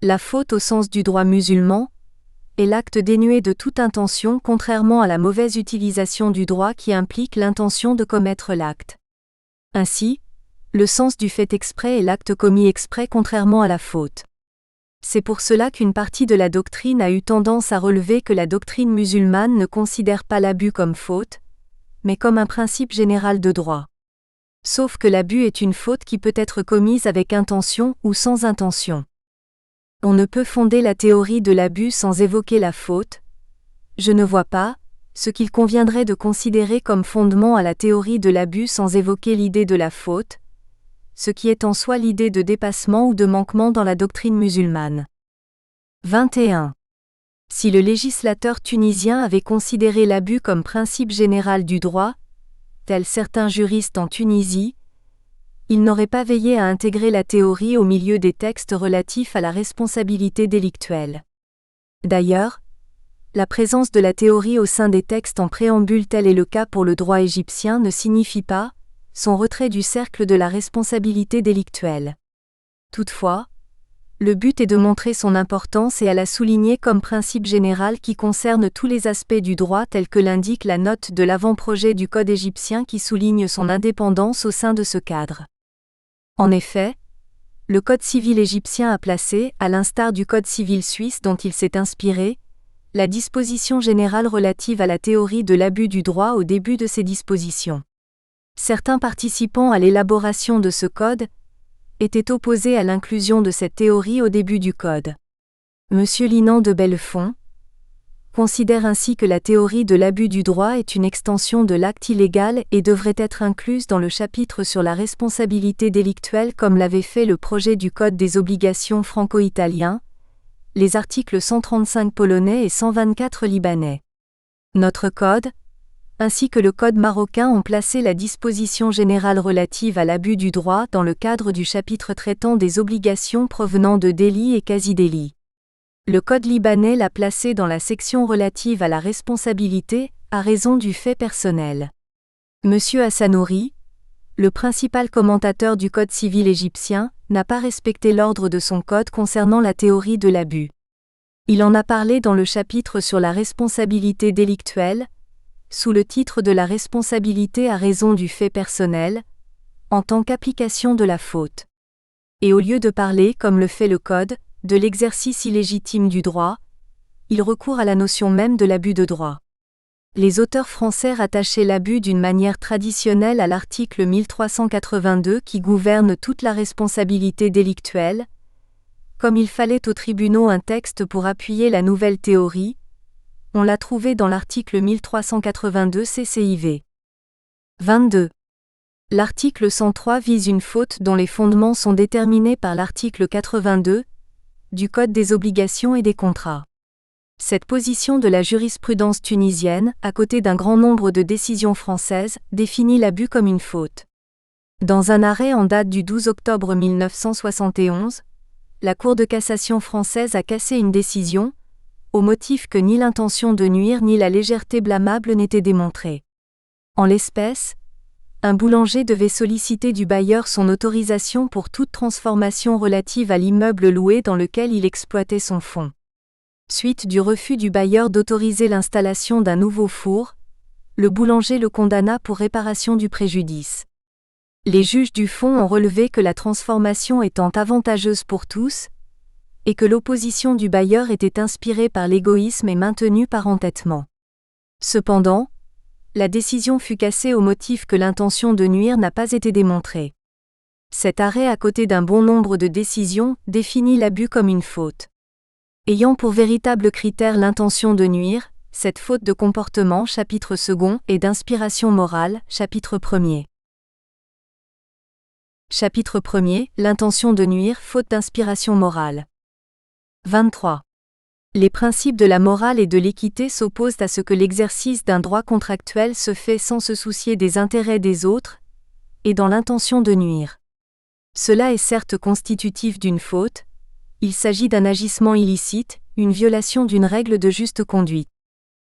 La faute au sens du droit musulman est l'acte dénué de toute intention, contrairement à la mauvaise utilisation du droit qui implique l'intention de commettre l'acte. Ainsi, le sens du fait exprès est l'acte commis exprès contrairement à la faute. C'est pour cela qu'une partie de la doctrine a eu tendance à relever que la doctrine musulmane ne considère pas l'abus comme faute, mais comme un principe général de droit. Sauf que l'abus est une faute qui peut être commise avec intention ou sans intention. On ne peut fonder la théorie de l'abus sans évoquer la faute. Je ne vois pas ce qu'il conviendrait de considérer comme fondement à la théorie de l'abus sans évoquer l'idée de la faute, ce qui est en soi l'idée de dépassement ou de manquement dans la doctrine musulmane. 21. Si le législateur tunisien avait considéré l'abus comme principe général du droit, tels certains juristes en Tunisie, il n'aurait pas veillé à intégrer la théorie au milieu des textes relatifs à la responsabilité délictuelle. D'ailleurs, la présence de la théorie au sein des textes en préambule, tel est le cas pour le droit égyptien, ne signifie pas son retrait du cercle de la responsabilité délictuelle. Toutefois, le but est de montrer son importance et à la souligner comme principe général qui concerne tous les aspects du droit, tel que l'indique la note de l'avant-projet du Code égyptien qui souligne son indépendance au sein de ce cadre. En effet, le Code civil égyptien a placé, à l'instar du Code civil suisse dont il s'est inspiré, la disposition générale relative à la théorie de l'abus du droit au début de ces dispositions. Certains participants à l'élaboration de ce code étaient opposés à l'inclusion de cette théorie au début du code. M. Linan de Bellefond considère ainsi que la théorie de l'abus du droit est une extension de l'acte illégal et devrait être incluse dans le chapitre sur la responsabilité délictuelle comme l'avait fait le projet du Code des obligations franco-italien, les articles 135 polonais et 124 libanais. Notre code, ainsi que le code marocain ont placé la disposition générale relative à l'abus du droit dans le cadre du chapitre traitant des obligations provenant de délits et quasi-délits. Le code libanais l'a placé dans la section relative à la responsabilité, à raison du fait personnel. M. Hassanouri, le principal commentateur du Code civil égyptien, n'a pas respecté l'ordre de son code concernant la théorie de l'abus. Il en a parlé dans le chapitre sur la responsabilité délictuelle, sous le titre de la responsabilité à raison du fait personnel, en tant qu'application de la faute. Et au lieu de parler, comme le fait le Code, de l'exercice illégitime du droit, il recourt à la notion même de l'abus de droit. Les auteurs français rattachaient l'abus d'une manière traditionnelle à l'article 1382 qui gouverne toute la responsabilité délictuelle. Comme il fallait aux tribunaux un texte pour appuyer la nouvelle théorie, on l'a trouvé dans l'article 1382 CCIV. 22. L'article 103 vise une faute dont les fondements sont déterminés par l'article 82 du Code des obligations et des contrats. Cette position de la jurisprudence tunisienne, à côté d'un grand nombre de décisions françaises, définit l'abus comme une faute. Dans un arrêt en date du 12 octobre 1971, la Cour de cassation française a cassé une décision, au motif que ni l'intention de nuire ni la légèreté blâmable n'étaient démontrées. En l'espèce, un boulanger devait solliciter du bailleur son autorisation pour toute transformation relative à l'immeuble loué dans lequel il exploitait son fonds. Suite du refus du bailleur d'autoriser l'installation d'un nouveau four, le boulanger le condamna pour réparation du préjudice. Les juges du fond ont relevé que la transformation étant avantageuse pour tous, et que l'opposition du bailleur était inspirée par l'égoïsme et maintenue par entêtement. Cependant, la décision fut cassée au motif que l'intention de nuire n'a pas été démontrée. Cet arrêt, à côté d'un bon nombre de décisions, définit l'abus comme une faute. Ayant pour véritable critère l'intention de nuire, cette faute de comportement chapitre 2 et d'inspiration morale chapitre 1er. Chapitre 1er, l'intention de nuire, faute d'inspiration morale. 23. Les principes de la morale et de l'équité s'opposent à ce que l'exercice d'un droit contractuel se fait sans se soucier des intérêts des autres, et dans l'intention de nuire. Cela est certes constitutif d'une faute, il s'agit d'un agissement illicite, une violation d'une règle de juste conduite.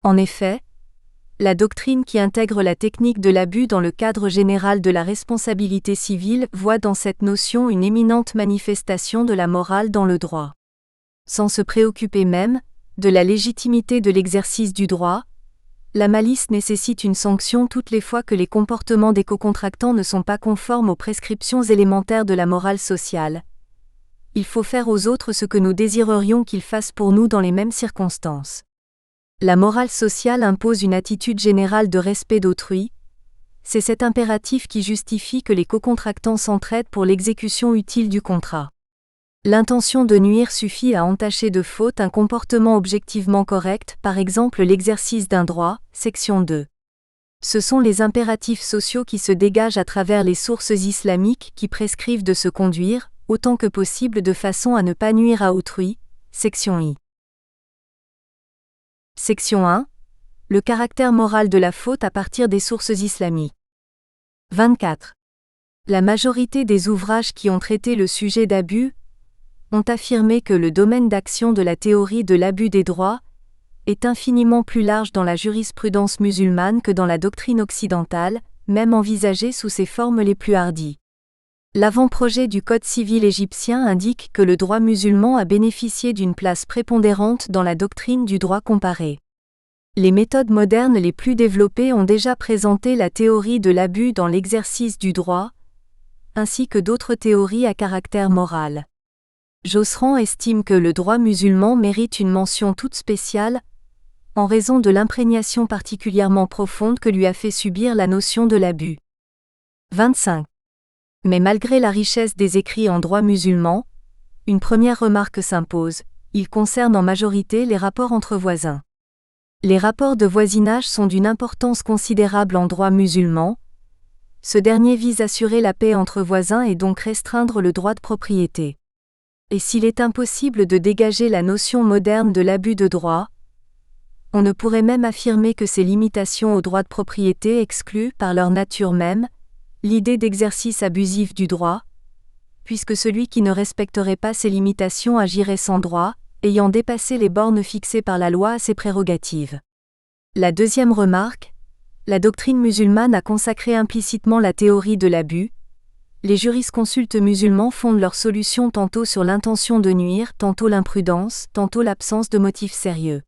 En effet, la doctrine qui intègre la technique de l'abus dans le cadre général de la responsabilité civile voit dans cette notion une éminente manifestation de la morale dans le droit. Sans se préoccuper même de la légitimité de l'exercice du droit, la malice nécessite une sanction toutes les fois que les comportements des cocontractants ne sont pas conformes aux prescriptions élémentaires de la morale sociale. Il faut faire aux autres ce que nous désirerions qu'ils fassent pour nous dans les mêmes circonstances. La morale sociale impose une attitude générale de respect d'autrui. C'est cet impératif qui justifie que les cocontractants s'entraident pour l'exécution utile du contrat. L'intention de nuire suffit à entacher de faute un comportement objectivement correct, par exemple l'exercice d'un droit, section 2. Ce sont les impératifs sociaux qui se dégagent à travers les sources islamiques qui prescrivent de se conduire, autant que possible de façon à ne pas nuire à autrui, section I. Section 1. Le caractère moral de la faute à partir des sources islamiques. 24. La majorité des ouvrages qui ont traité le sujet d'abus ont affirmé que le domaine d'action de la théorie de l'abus des droits est infiniment plus large dans la jurisprudence musulmane que dans la doctrine occidentale, même envisagée sous ses formes les plus hardies. L'avant-projet du Code civil égyptien indique que le droit musulman a bénéficié d'une place prépondérante dans la doctrine du droit comparé. Les méthodes modernes les plus développées ont déjà présenté la théorie de l'abus dans l'exercice du droit, ainsi que d'autres théories à caractère moral. Josserand estime que le droit musulman mérite une mention toute spéciale, en raison de l'imprégnation particulièrement profonde que lui a fait subir la notion de l'abus. 25. Mais malgré la richesse des écrits en droit musulman, une première remarque s'impose, il concerne en majorité les rapports entre voisins. Les rapports de voisinage sont d'une importance considérable en droit musulman. Ce dernier vise à assurer la paix entre voisins et donc restreindre le droit de propriété. Et s'il est impossible de dégager la notion moderne de l'abus de droit, on ne pourrait même affirmer que ces limitations au droit de propriété excluent, par leur nature même, l'idée d'exercice abusif du droit, puisque celui qui ne respecterait pas ces limitations agirait sans droit, ayant dépassé les bornes fixées par la loi à ses prérogatives. La deuxième remarque, la doctrine musulmane a consacré implicitement la théorie de l'abus. Les jurisconsultes musulmans fondent leurs solutions tantôt sur l'intention de nuire, tantôt l'imprudence, tantôt l'absence de motifs sérieux.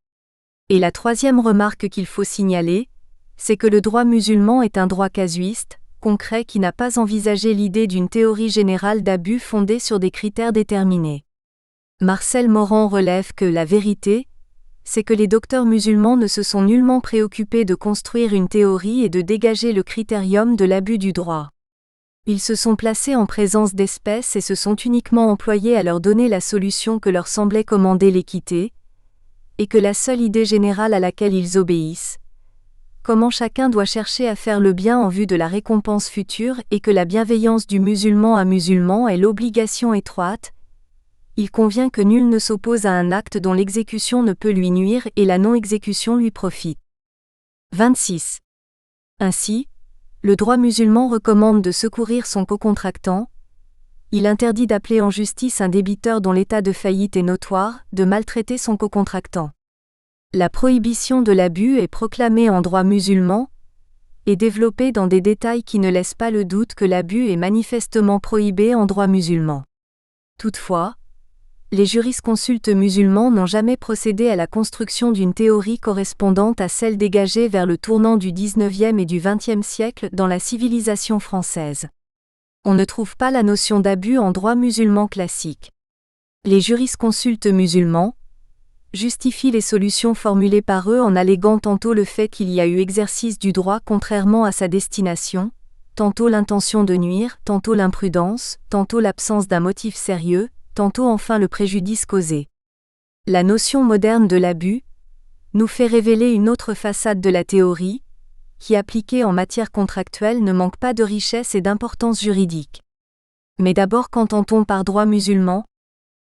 Et la troisième remarque qu'il faut signaler, c'est que le droit musulman est un droit casuiste, concret qui n'a pas envisagé l'idée d'une théorie générale d'abus fondée sur des critères déterminés. Marcel Morand relève que la vérité, c'est que les docteurs musulmans ne se sont nullement préoccupés de construire une théorie et de dégager le critérium de l'abus du droit. Ils se sont placés en présence d'espèces et se sont uniquement employés à leur donner la solution que leur semblait commander l'équité, et que la seule idée générale à laquelle ils obéissent, comment chacun doit chercher à faire le bien en vue de la récompense future et que la bienveillance du musulman à musulman est l'obligation étroite, il convient que nul ne s'oppose à un acte dont l'exécution ne peut lui nuire et la non-exécution lui profite. 26. Ainsi, le droit musulman recommande de secourir son cocontractant. Il interdit d'appeler en justice un débiteur dont l'état de faillite est notoire, de maltraiter son cocontractant. La prohibition de l'abus est proclamée en droit musulman et développée dans des détails qui ne laissent pas le doute que l'abus est manifestement prohibé en droit musulman. Toutefois, les jurisconsultes musulmans n'ont jamais procédé à la construction d'une théorie correspondante à celle dégagée vers le tournant du XIXe et du XXe siècle dans la civilisation française. On ne trouve pas la notion d'abus en droit musulman classique. Les jurisconsultes musulmans justifient les solutions formulées par eux en alléguant tantôt le fait qu'il y a eu exercice du droit contrairement à sa destination, tantôt l'intention de nuire, tantôt l'imprudence, tantôt l'absence d'un motif sérieux, tantôt enfin le préjudice causé. La notion moderne de l'abus nous fait révéler une autre façade de la théorie, qui appliquée en matière contractuelle ne manque pas de richesse et d'importance juridique. Mais d'abord qu'entend-on par droit musulman ?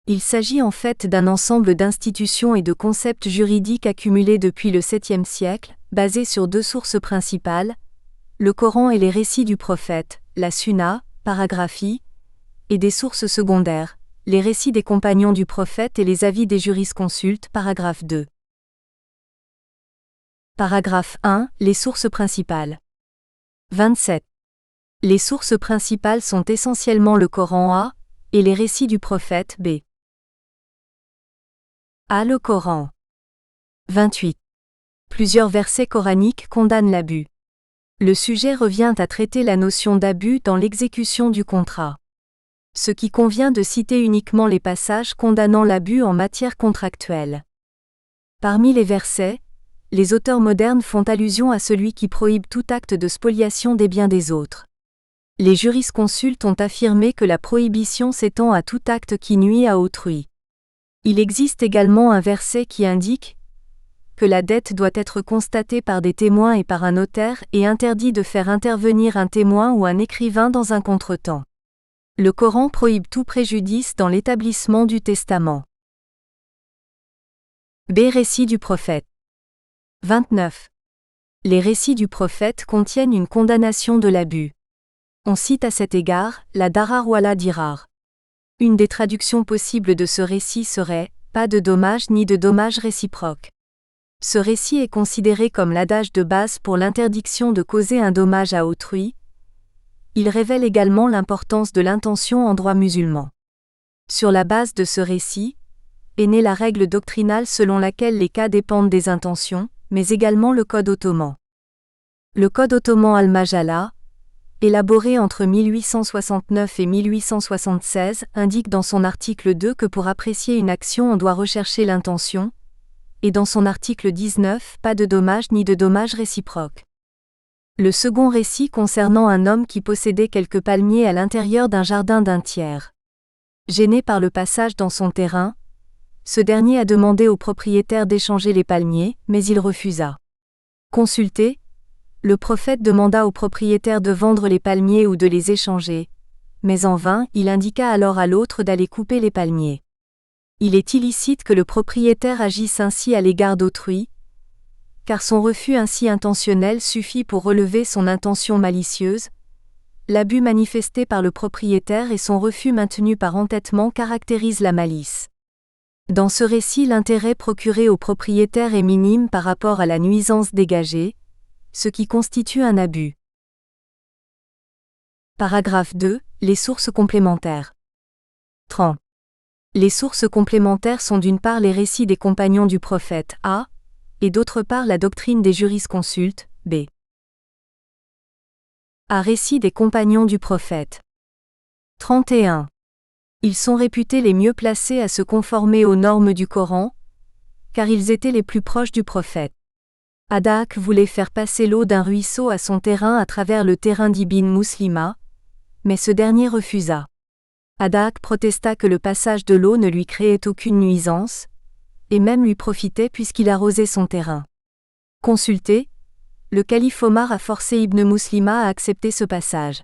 Il s'agit en fait d'un ensemble d'institutions et de concepts juridiques accumulés depuis le 7e siècle, basés sur deux sources principales, le Coran et les récits du prophète, la Sunna, paragraphie, et des sources secondaires, les récits des compagnons du prophète et les avis des jurisconsultes, paragraphe 2. Paragraphe 1, les sources principales. 27. Les sources principales sont essentiellement le Coran A, et les récits du prophète B. A. Le Coran. 28. Plusieurs versets coraniques condamnent l'abus. Le sujet revient à traiter la notion d'abus dans l'exécution du contrat. Ce qui convient de citer uniquement les passages condamnant l'abus en matière contractuelle. Parmi les versets, les auteurs modernes font allusion à celui qui prohibe tout acte de spoliation des biens des autres. Les jurisconsultes ont affirmé que la prohibition s'étend à tout acte qui nuit à autrui. Il existe également un verset qui indique que la dette doit être constatée par des témoins et par un notaire et interdit de faire intervenir un témoin ou un écrivain dans un contretemps. Le Coran prohibe tout préjudice dans l'établissement du testament. B. Récits du prophète. 29. Les récits du prophète contiennent une condamnation de l'abus. On cite à cet égard la darar wala dirar. Une des traductions possibles de ce récit serait « pas de dommage ni de dommage réciproque ». Ce récit est considéré comme l'adage de base pour l'interdiction de causer un dommage à autrui. Il révèle également l'importance de l'intention en droit musulman. Sur la base de ce récit, est née la règle doctrinale selon laquelle les cas dépendent des intentions, mais également le Code ottoman. Le Code ottoman al-Majalla, élaboré entre 1869 et 1876, indique dans son article 2 que pour apprécier une action on doit rechercher l'intention, et dans son article 19, pas de dommage ni de dommage réciproque. Le second récit concernant un homme qui possédait quelques palmiers à l'intérieur d'un jardin d'un tiers. Gêné par le passage dans son terrain, ce dernier a demandé au propriétaire d'échanger les palmiers, mais il refusa. Consulté, le prophète demanda au propriétaire de vendre les palmiers ou de les échanger, mais en vain, il indiqua alors à l'autre d'aller couper les palmiers. Il est illicite que le propriétaire agisse ainsi à l'égard d'autrui, car son refus ainsi intentionnel suffit pour relever son intention malicieuse. L'abus manifesté par le propriétaire et son refus maintenu par entêtement caractérisent la malice. Dans ce récit, l'intérêt procuré au propriétaire est minime par rapport à la nuisance dégagée, ce qui constitue un abus. Paragraphe 2. Les sources complémentaires. 30. Les sources complémentaires sont d'une part les récits des compagnons du prophète A, et d'autre part la doctrine des jurisconsultes B. A. Récits des compagnons du prophète. 31. Ils sont réputés les mieux placés à se conformer aux normes du Coran, car ils étaient les plus proches du prophète. Adaak voulait faire passer l'eau d'un ruisseau à son terrain à travers le terrain d'Ibn Muslima, mais ce dernier refusa. Adaak protesta que le passage de l'eau ne lui créait aucune nuisance, et même lui profitait puisqu'il arrosait son terrain. Consulté, le calife Omar a forcé Ibn Muslima à accepter ce passage.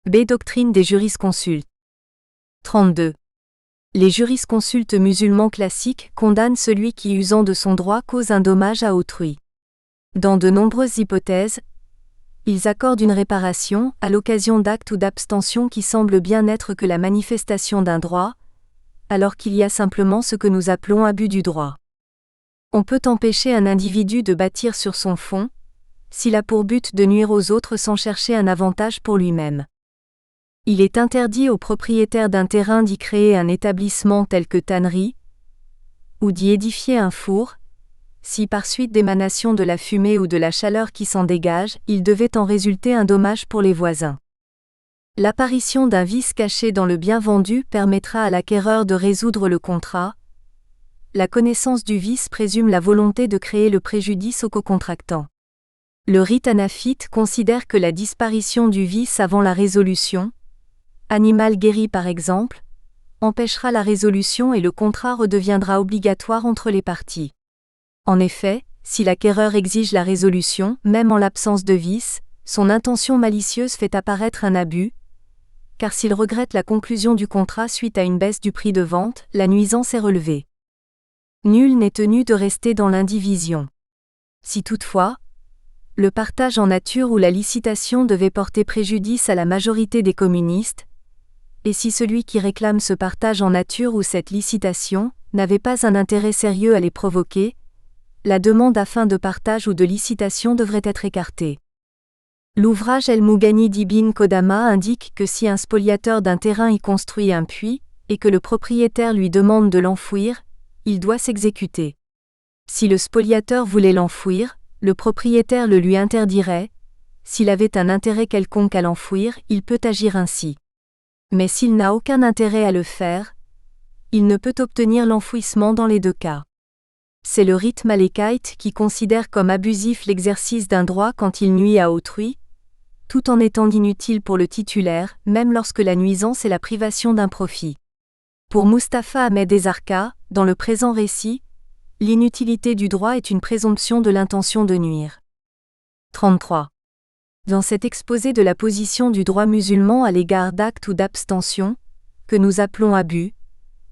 B. Doctrine des jurisconsultes. 32. Les jurisconsultes musulmans classiques condamnent celui qui, usant de son droit, cause un dommage à autrui. Dans de nombreuses hypothèses, ils accordent une réparation, à l'occasion d'actes ou d'abstentions qui semblent bien n'être que la manifestation d'un droit, alors qu'il y a simplement ce que nous appelons abus du droit. On peut empêcher un individu de bâtir sur son fonds, s'il a pour but de nuire aux autres sans chercher un avantage pour lui-même. Il est interdit au propriétaire d'un terrain d'y créer un établissement tel que tannerie, ou d'y édifier un four, si par suite d'émanation de la fumée ou de la chaleur qui s'en dégage, il devait en résulter un dommage pour les voisins. L'apparition d'un vice caché dans le bien vendu permettra à l'acquéreur de résoudre le contrat. La connaissance du vice présume la volonté de créer le préjudice au cocontractant. Le rite hanafite considère que la disparition du vice avant la résolution, animal guéri par exemple, empêchera la résolution et le contrat redeviendra obligatoire entre les parties. En effet, si l'acquéreur exige la résolution, même en l'absence de vice, son intention malicieuse fait apparaître un abus, car s'il regrette la conclusion du contrat suite à une baisse du prix de vente, la nuisance est relevée. Nul n'est tenu de rester dans l'indivision. Si toutefois, le partage en nature ou la licitation devait porter préjudice à la majorité des communistes, et si celui qui réclame ce partage en nature ou cette licitation n'avait pas un intérêt sérieux à les provoquer, la demande afin de partage ou de licitation devrait être écartée. L'ouvrage El-Mughani d'Ibn Qodama indique que si un spoliateur d'un terrain y construit un puits, et que le propriétaire lui demande de l'enfouir, il doit s'exécuter. Si le spoliateur voulait l'enfouir, le propriétaire le lui interdirait. S'il avait un intérêt quelconque à l'enfouir, il peut agir ainsi. Mais s'il n'a aucun intérêt à le faire, il ne peut obtenir l'enfouissement dans les deux cas. C'est le rite malékite qui considère comme abusif l'exercice d'un droit quand il nuit à autrui, tout en étant inutile pour le titulaire, même lorsque la nuisance est la privation d'un profit. Pour Mustapha Ahmed Ezarka, dans le présent récit, l'inutilité du droit est une présomption de l'intention de nuire. 33. Dans cet exposé de la position du droit musulman à l'égard d'actes ou d'abstention, que nous appelons abus,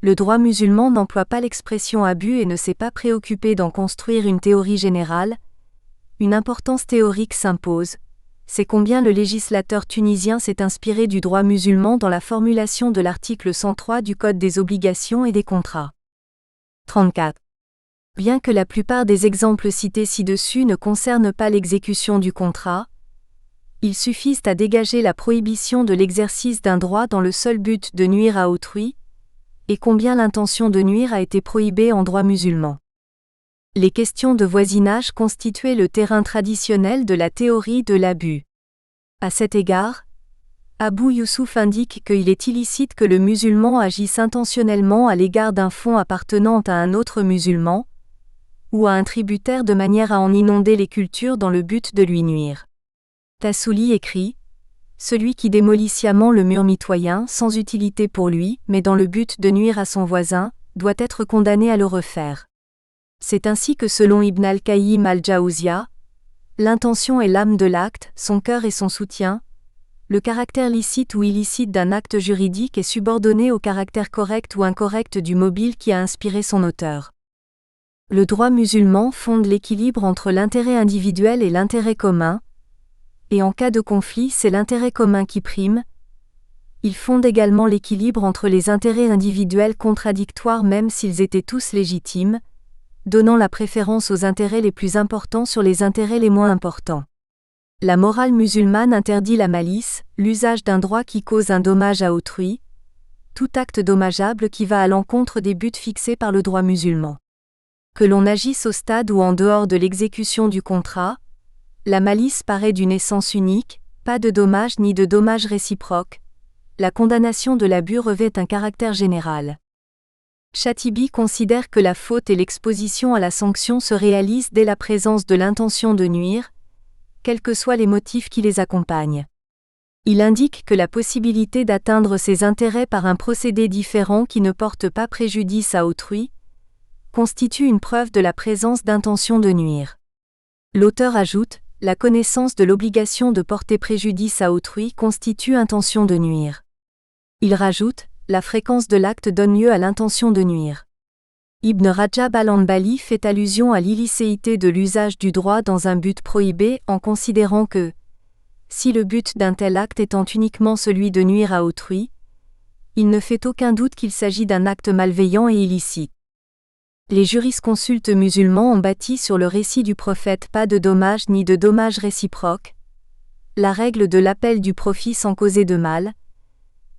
le droit musulman n'emploie pas l'expression abus et ne s'est pas préoccupé d'en construire une théorie générale. Une importance théorique s'impose. C'est combien le législateur tunisien s'est inspiré du droit musulman dans la formulation de l'article 103 du Code des obligations et des contrats. 34. Bien que la plupart des exemples cités ci-dessus ne concernent pas l'exécution du contrat, ils suffisent à dégager la prohibition de l'exercice d'un droit dans le seul but de nuire à autrui, et combien l'intention de nuire a été prohibée en droit musulman. Les questions de voisinage constituaient le terrain traditionnel de la théorie de l'abus. À cet égard, Abou Youssouf indique qu'il est illicite que le musulman agisse intentionnellement à l'égard d'un fonds appartenant à un autre musulman, ou à un tributaire de manière à en inonder les cultures dans le but de lui nuire. Tassouli écrit « Celui qui démolit sciemment le mur mitoyen sans utilité pour lui, mais dans le but de nuire à son voisin, doit être condamné à le refaire. » C'est ainsi que selon Ibn al-Qayyim al-Jawziyya, l'intention est l'âme de l'acte, son cœur et son soutien. Le caractère licite ou illicite d'un acte juridique est subordonné au caractère correct ou incorrect du mobile qui a inspiré son auteur. Le droit musulman fonde l'équilibre entre l'intérêt individuel et l'intérêt commun, et en cas de conflit, c'est l'intérêt commun qui prime. Il fonde également l'équilibre entre les intérêts individuels contradictoires même s'ils étaient tous légitimes, donnant la préférence aux intérêts les plus importants sur les intérêts les moins importants. La morale musulmane interdit la malice, l'usage d'un droit qui cause un dommage à autrui, tout acte dommageable qui va à l'encontre des buts fixés par le droit musulman. Que l'on agisse au stade ou en dehors de l'exécution du contrat, la malice paraît d'une essence unique, pas de dommage ni de dommage réciproque. La condamnation de l'abus revêt un caractère général. Chatibi considère que la faute et l'exposition à la sanction se réalisent dès la présence de l'intention de nuire, quels que soient les motifs qui les accompagnent. Il indique que la possibilité d'atteindre ses intérêts par un procédé différent qui ne porte pas préjudice à autrui, constitue une preuve de la présence d'intention de nuire. L'auteur ajoute, la connaissance de l'obligation de porter préjudice à autrui constitue intention de nuire. Il rajoute, la fréquence de l'acte donne lieu à l'intention de nuire. Ibn Rajab al-Hanbali fait allusion à l'illicéité de l'usage du droit dans un but prohibé en considérant que, si le but d'un tel acte étant uniquement celui de nuire à autrui, il ne fait aucun doute qu'il s'agit d'un acte malveillant et illicite. Les jurisconsultes musulmans ont bâti sur le récit du prophète pas de dommage ni de dommage réciproque, la règle de l'appel du profit sans causer de mal,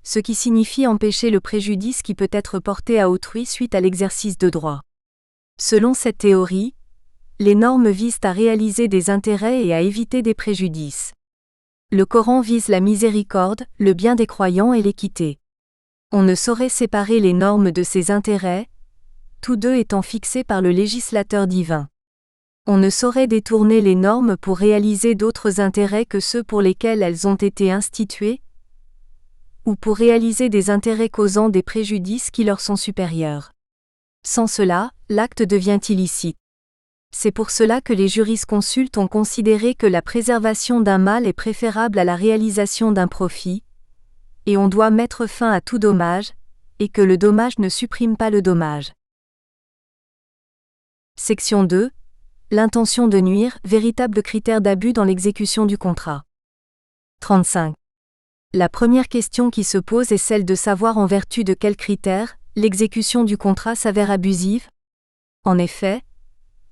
ce qui signifie empêcher le préjudice qui peut être porté à autrui suite à l'exercice de droit. Selon cette théorie, les normes visent à réaliser des intérêts et à éviter des préjudices. Le Coran vise la miséricorde, le bien des croyants et l'équité. On ne saurait séparer les normes de ces intérêts, tous deux étant fixés par le législateur divin. On ne saurait détourner les normes pour réaliser d'autres intérêts que ceux pour lesquels elles ont été instituées, ou pour réaliser des intérêts causant des préjudices qui leur sont supérieurs. Sans cela, l'acte devient illicite. C'est pour cela que les jurisconsultes ont considéré que la préservation d'un mal est préférable à la réalisation d'un profit, et on doit mettre fin à tout dommage, et que le dommage ne supprime pas le dommage. Section 2. l'intention de nuire, véritable critère d'abus dans l'exécution du contrat. 35. La première question qui se pose est celle de savoir en vertu de quels critères l'exécution du contrat s'avère abusive. En effet,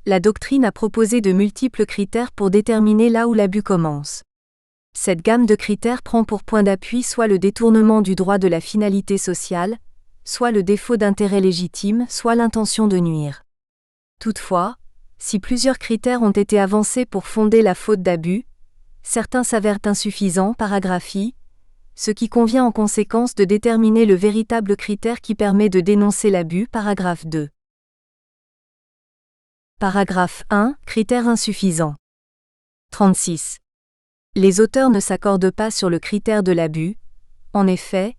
la doctrine a proposé de multiples critères pour déterminer là où l'abus commence. Cette gamme de critères prend pour point d'appui soit le détournement du droit de la finalité sociale, soit le défaut d'intérêt légitime, soit l'intention de nuire. Toutefois, si plusieurs critères ont été avancés pour fonder la faute d'abus, certains s'avèrent insuffisants, paragraphe I, ce qui convient en conséquence de déterminer le véritable critère qui permet de dénoncer l'abus, paragraphe 2. Paragraphe 1, critères insuffisants. 36. Les auteurs ne s'accordent pas sur le critère de l'abus. En effet,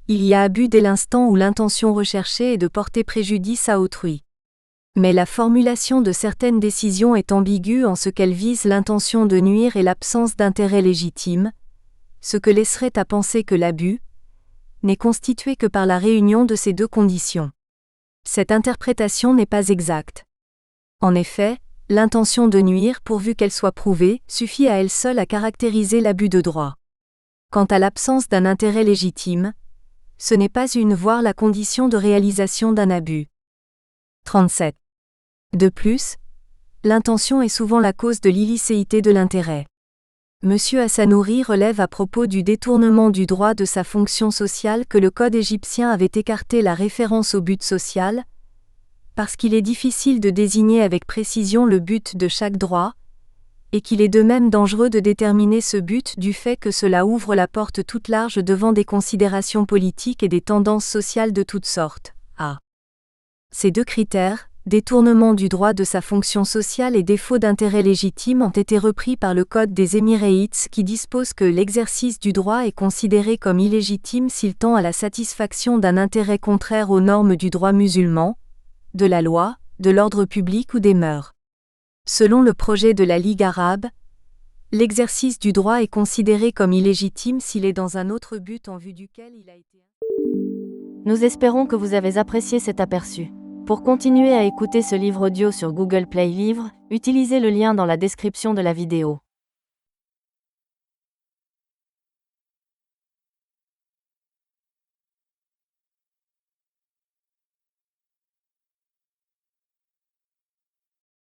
il y a abus dès l'instant où l'intention recherchée est de porter préjudice à autrui. Mais la formulation de certaines décisions est ambiguë en ce qu'elle vise l'intention de nuire et l'absence d'intérêt légitime, ce que laisserait à penser que l'abus n'est constitué que par la réunion de ces deux conditions. Cette interprétation n'est pas exacte. En effet, l'intention de nuire, pourvu qu'elle soit prouvée, suffit à elle seule à caractériser l'abus de droit. Quant à l'absence d'un intérêt légitime, ce n'est pas une voire la condition de réalisation d'un abus. 37. De plus, l'intention est souvent la cause de l'illicéité de l'intérêt. Monsieur Hassanouri relève à propos du détournement du droit de sa fonction sociale que le Code égyptien avait écarté la référence au but social, parce qu'il est difficile de désigner avec précision le but de chaque droit, et qu'il est de même dangereux de déterminer ce but du fait que cela ouvre la porte toute large devant des considérations politiques et des tendances sociales de toutes sortes. A. Ces deux critères, détournement du droit de sa fonction sociale et défaut d'intérêt légitime, ont été repris par le Code des Émirats qui dispose que l'exercice du droit est considéré comme illégitime s'il tend à la satisfaction d'un intérêt contraire aux normes du droit musulman, de la loi, de l'ordre public ou des mœurs. Selon le projet de la Ligue arabe, l'exercice du droit est considéré comme illégitime s'il est dans un autre but en vue duquel il a été... Nous espérons que vous avez apprécié cet aperçu. Pour continuer à écouter ce livre audio sur Google Play Livres, utilisez le lien dans la description de la vidéo.